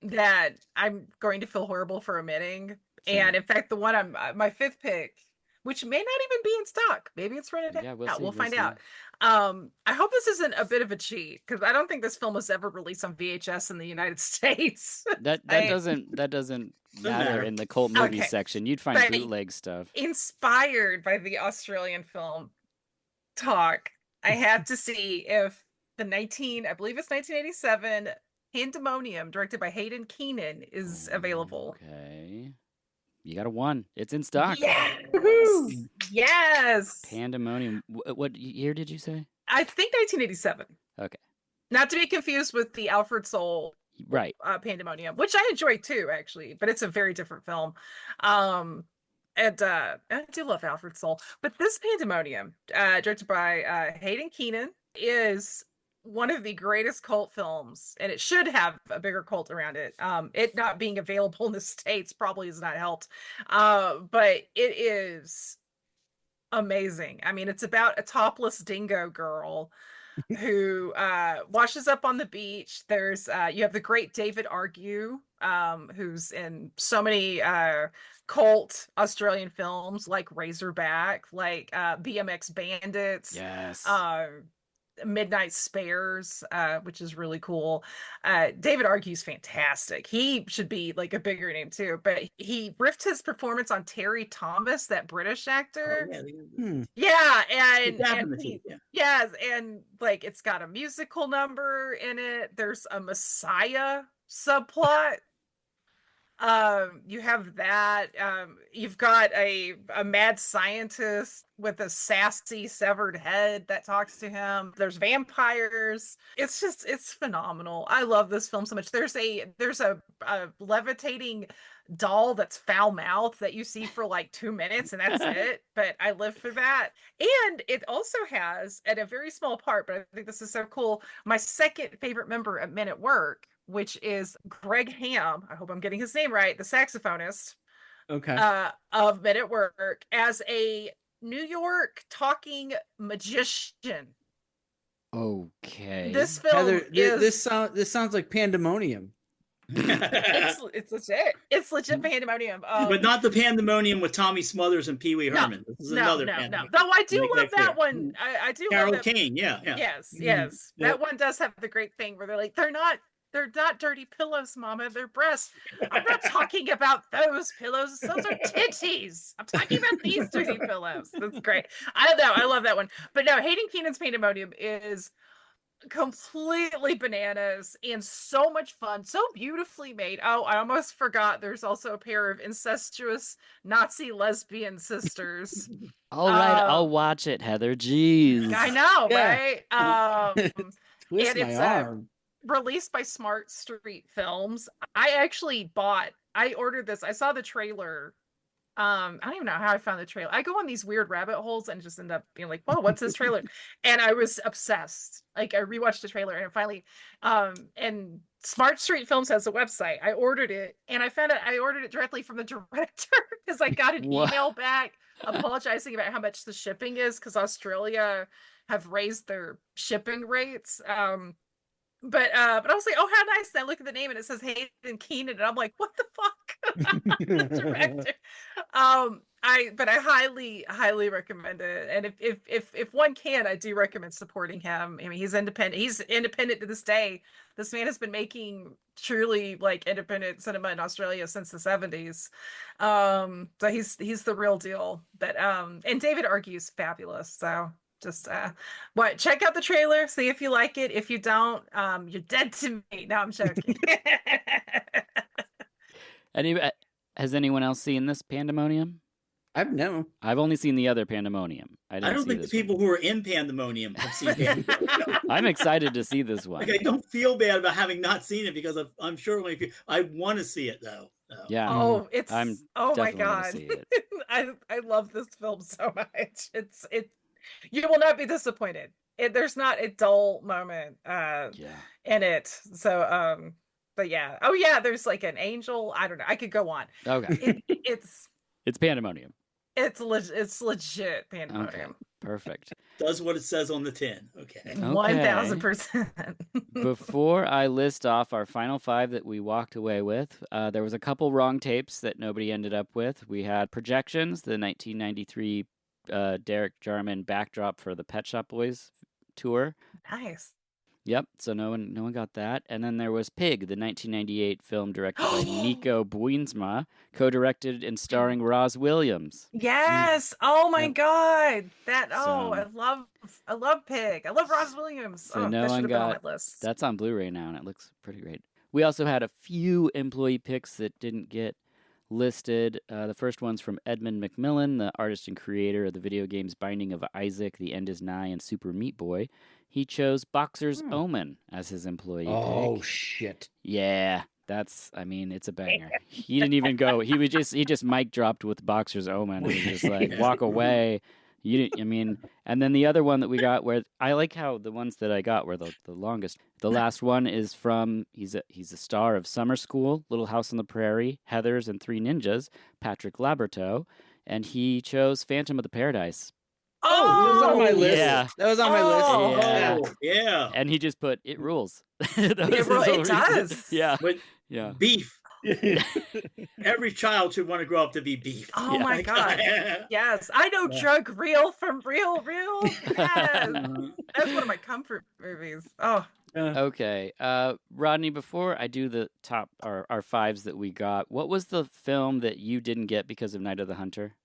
that I'm going to feel horrible for omitting. And in fact, the one my fifth pick, which may not even be in stock, maybe it's rented out. We'll find out. I hope this isn't a bit of a cheat because I don't think this film was ever released on VHS in the United States. That doesn't matter in the cult movie section. You'd find bootleg stuff. Inspired by the Australian film Talk, I have to see if I believe it's 1987 Pandemonium, directed by Hayden Keenan, is available. Okay, you got a one. It's in stock. Yes. Pandemonium. What year did you say? I think 1987. Okay. Not to be confused with the Alfred Soul Pandemonium, which I enjoy too, actually, but it's a very different film. And I do love Alfred Soul, but this Pandemonium, directed by Hayden Keenan, is one of the greatest cult films, and it should have a bigger cult around it. It not being available in the States probably has not helped, but it is amazing. I mean, it's about a topless dingo girl who washes up on the beach. There's you have the great David Argue, who's in so many cult Australian films like Razorback, like BMX Bandits, Yes. Midnight Spares, which is really cool. David Argue's fantastic. He should be like a bigger name too, but he riffed his performance on Terry Thomas, that British actor. Oh, Yeah, and Definitely, yeah. yes, and like it's got a musical number in it. There's a Messiah subplot. You have that. You've got a mad scientist with a sassy severed head that talks to him. There's vampires. It's phenomenal. I love this film so much. There's a levitating doll that's foul mouthed that you see for like 2 minutes and that's it. But I live for that. And it also has, at a very small part, but I think this is so cool, my second favorite member at Men at Work, which is Greg Ham. I hope I'm getting his name right, the saxophonist. Okay. Of Men at Work, as a New York talking magician. Okay. This film Heather, is this sounds like pandemonium. it's legit. It's legit pandemonium. But not the pandemonium with Tommy Smothers and Pee Wee Herman. This is another no. pandemonium. Though I do Make love that that clear. one. I do Carol love that. Kane, yeah. Yes. Yeah. That one does have the great thing where they're like, they're not dirty pillows, Mama. They're breasts. I'm not talking about those pillows. Those are titties. I'm talking about these dirty pillows. That's great. I don't know. I love that one. But no, Hayden Keenan's Pandemonium is completely bananas and so much fun, so beautifully made. Oh, I almost forgot there's also a pair of incestuous Nazi lesbian sisters. All right, I'll watch it, Heather. Jeez. I know, Yeah. right? Twist and my it's arm. released by Smart Street Films. I ordered this. I saw the trailer. I don't even know how I found the trailer. I go on these weird rabbit holes and just end up being like, whoa, what's this trailer? And I was obsessed. Like I rewatched the trailer and it finally, and Smart Street Films has a website. I ordered it and I found out I ordered it directly from the director because I got an email back apologizing about how much the shipping is because Australia have raised their shipping rates. But I was like, oh, how nice. And I look at the name and it says Hayden Keenan. And I'm like, what the fuck? Director. But I highly recommend it. And if one can, I do recommend supporting him. I mean, he's independent. He's independent to this day. This man has been making truly like independent cinema in Australia since the 70s. So he's the real deal. But and David Argue's fabulous. So just check out the trailer, see if you like it. If you don't, you're dead to me. No, I'm joking. Has anyone else seen this Pandemonium? I've only seen the other Pandemonium. I don't think the people who are in Pandemonium have seen Pandemonium. I'm excited to see this one. Like, I don't feel bad about having not seen it because I'm sure I want to see it though. Yeah. Oh, oh my definitely gonna god. see it. I love this film so much. You will not be disappointed. There's not a dull moment in it. So but yeah. Oh yeah, there's like an angel. I don't know. I could go on. Okay. It's Pandemonium. It's legit Pandemonium. Okay. Perfect. Does what it says on the tin. Okay. 1000%. Before I list off our final 5 that we walked away with, there was a couple wrong tapes that nobody ended up with. We had Projections, the 1993 Derek Jarman backdrop for the Pet Shop Boys tour. Nice. Yep, so no one got that. And then there was Pig, the 1998 film directed by Nico Boeinsma, co-directed and starring Roz Williams. Yes. Oh my god. So- I love Pig. I love Roz Williams. So no that one should have been on got my list. That's on Blu-ray now, and it looks pretty great. We also had a few employee picks that didn't get listed. The first one's from Edmund McMillan, the artist and creator of the video games Binding of Isaac, The End Is Nigh, and Super Meat Boy. He chose Boxer's Omen as his employee pick. Shit. Yeah, it's a banger. He didn't even go. He just mic dropped with Boxer's Omen and was just like, walk away. And then the other one that we got, where I like how the ones that I got were the longest. The last one is from, he's a star of Summer School, Little House on the Prairie, Heathers, and Three Ninjas, Patrick Laberto, and he chose Phantom of the Paradise. That was on my Oh, list. yeah. That was on my Oh. list. Yeah. Oh, yeah. And he just put, it rules. That was It his really whole reason. does. Yeah. But Yeah. beef. Yeah. Every child should want to grow up to be beef. Oh Yeah. my God. Yes. I know Yeah. drug real from real. Yes. That's one of my comfort movies. Oh, Okay. Rodney, before I do the top, our fives that we got, what was the film that you didn't get because of Night of the Hunter?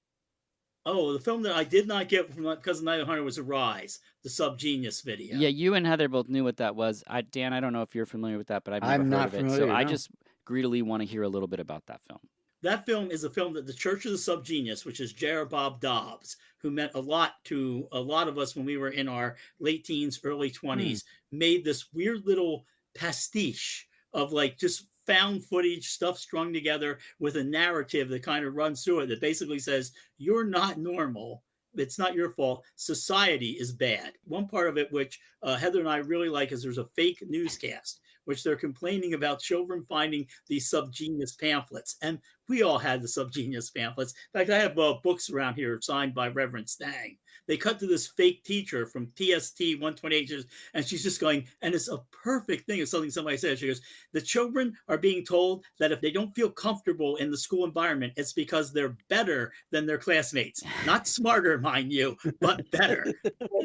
Oh, the film that I did not get from because of Night of the Hunter was Arise, the Subgenius video. Yeah, you and Heather both knew what that was. Dan, I don't know if you're familiar with that, but I've never I'm heard not of it. familiar, So I no. just greedily want to hear a little bit about that film. That film is a film that the Church of the Subgenius, which is J.R. Bob Dobbs, who meant a lot to a lot of us when we were in our late teens, early 20s, made this weird little pastiche of like just found footage, stuff strung together with a narrative that kind of runs through it that basically says, you're not normal. It's not your fault. Society is bad. One part of it, which Heather and I really like, is there's a fake newscast, which they're complaining about children finding these subgenius pamphlets. And we all had the subgenius pamphlets. In fact, I have books around here signed by Reverend Stang. They cut to this fake teacher from PST 128, and she's just going, and it's a perfect thing. It's something somebody said. She goes, the children are being told that if they don't feel comfortable in the school environment, it's because they're better than their classmates. Not smarter, mind you, but better.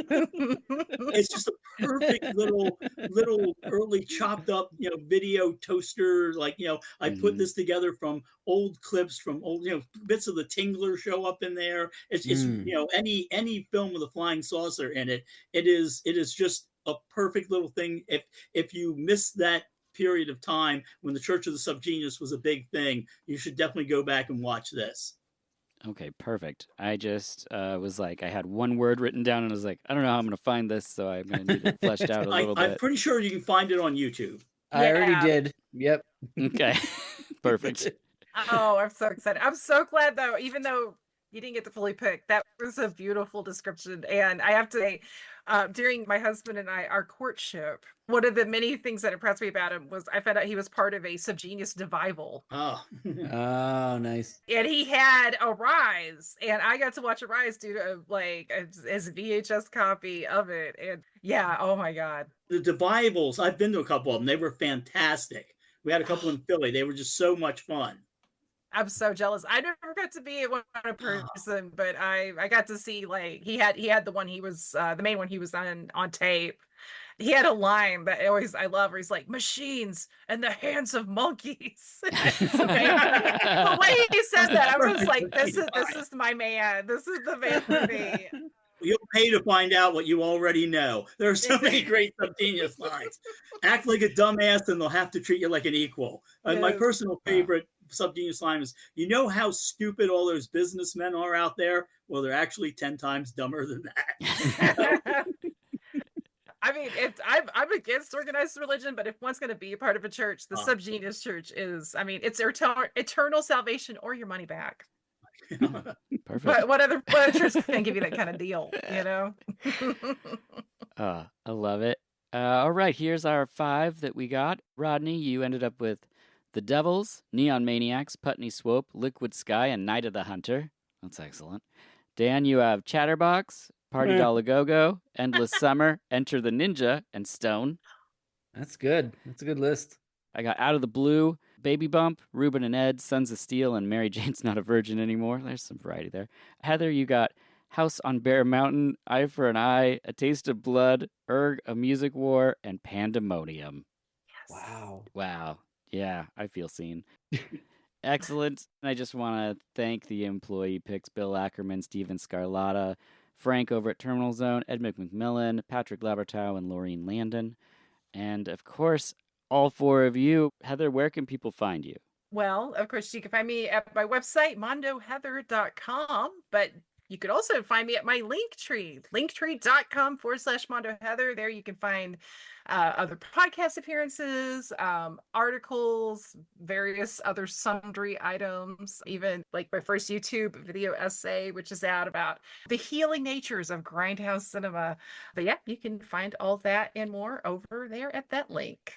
It's just a perfect little early chopped up, video toaster. Like, I put this together from old clips from old, bits of the Tingler show up in there. It's any film with a flying saucer in it. It is just a perfect little thing. If you miss that period of time when the Church of the Subgenius was a big thing, you should definitely go back and watch this. Okay, perfect. I just was like, I had one word written down and I was like, I don't know how I'm going to find this, so I'm going to need it fleshed out a little I'm bit. pretty sure you can find it on YouTube. I already did. Yep. Okay, perfect. Oh, I'm so excited. I'm so glad though, even though you didn't get to fully pick, that was a beautiful description. And I have to say, during my husband and our courtship, one of the many things that impressed me about him was I found out he was part of a Subgenius Devival. Oh. Oh, nice. And he had Arise, and I got to watch Arise due to his VHS copy of it. And yeah, oh my God. The Devivals, I've been to a couple of them. They were fantastic. We had a couple in Philly. They were just so much fun. I'm so jealous. I never got to be one person, but I got to see he had the one he was the main one he was on tape. He had a line that I love where he's like, machines and the hands of monkeys. The way he said that, I was like, this is my man. This is the man for me. You'll pay to find out what you already know. There are so many great Subgenius lines. Act like a dumbass and they'll have to treat you like an equal. And my personal favorite Subgenius line is, you know how stupid all those businessmen are out there? Well, they're actually 10 times dumber than that. I mean, I'm against organized religion, but if one's going to be a part of a church, the Subgenius church is, I mean, it's eternal salvation or your money back. Perfect. But what other church can give you that kind of deal, I love it. All right, here's our 5 that we got. Rodney, you ended up with The Devils, Neon Maniacs, Putney Swope, Liquid Sky, and Night of the Hunter. That's excellent. Dan, you have Chatterbox, Party Doll A Go-Go, Endless Summer, Enter the Ninja, and Stone. That's good. That's a good list. I got Out of the Blue, Baby Bump, Ruben and Ed, Sons of Steel, and Mary Jane's Not a Virgin Anymore. There's some variety there. Heather, you got House on Bear Mountain, Eye for an Eye, A Taste of Blood, Erg, A Music War, and Pandemonium. Yes. Wow. Yeah, I feel seen. Excellent. I just want to thank the employee picks, Bill Ackerman, Steven Scarlatta, Frank over at Terminal Zone, Ed McMillan, Patrick Labertow, and Laureen Landon. And, of course, all 4 of you. Heather, where can people find you? Well, of course, you can find me at my website, mondoheather.com, but you could also find me at my Linktree, linktree.com/mondoheather. There you can find other podcast appearances, articles, various other sundry items, even like my first YouTube video essay, which is out about the healing natures of grindhouse cinema. But yeah, you can find all that and more over there at that link.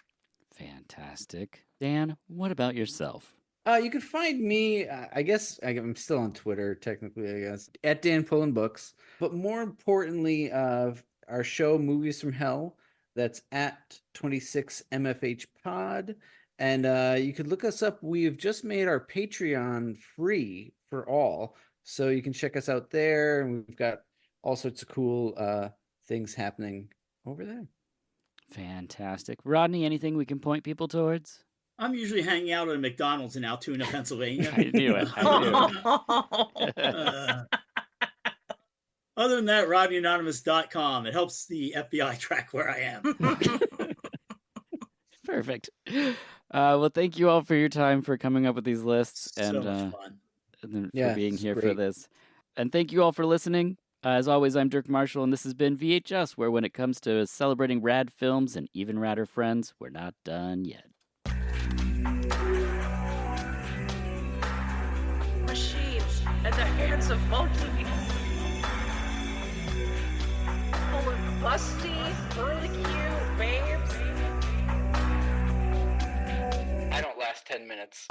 Fantastic. Dan, what about yourself? You can find me, I guess I'm still on Twitter, technically, I guess, at Dan Pullen Books. But more importantly, our show, Movies from Hell, that's at 26MFH Pod. And you could look us up. We've just made our Patreon free for all. So you can check us out there. And we've got all sorts of cool things happening over there. Fantastic. Rodney, anything we can point people towards? I'm usually hanging out at a McDonald's in Altoona, Pennsylvania. I knew it. Other than that, RodneyAnonymous.com. It helps the FBI track where I am. Perfect. Well, thank you all for your time, for coming up with these lists, So and much fun. and Yeah, for being it's here for great. this. And thank you all for listening. As always, I'm Dirk Marshall, and this has been VHS, where when it comes to celebrating rad films and even radder friends, we're not done yet. Machines and the hands of monkeys. Full of busty, really cute babes. I don't last 10 minutes.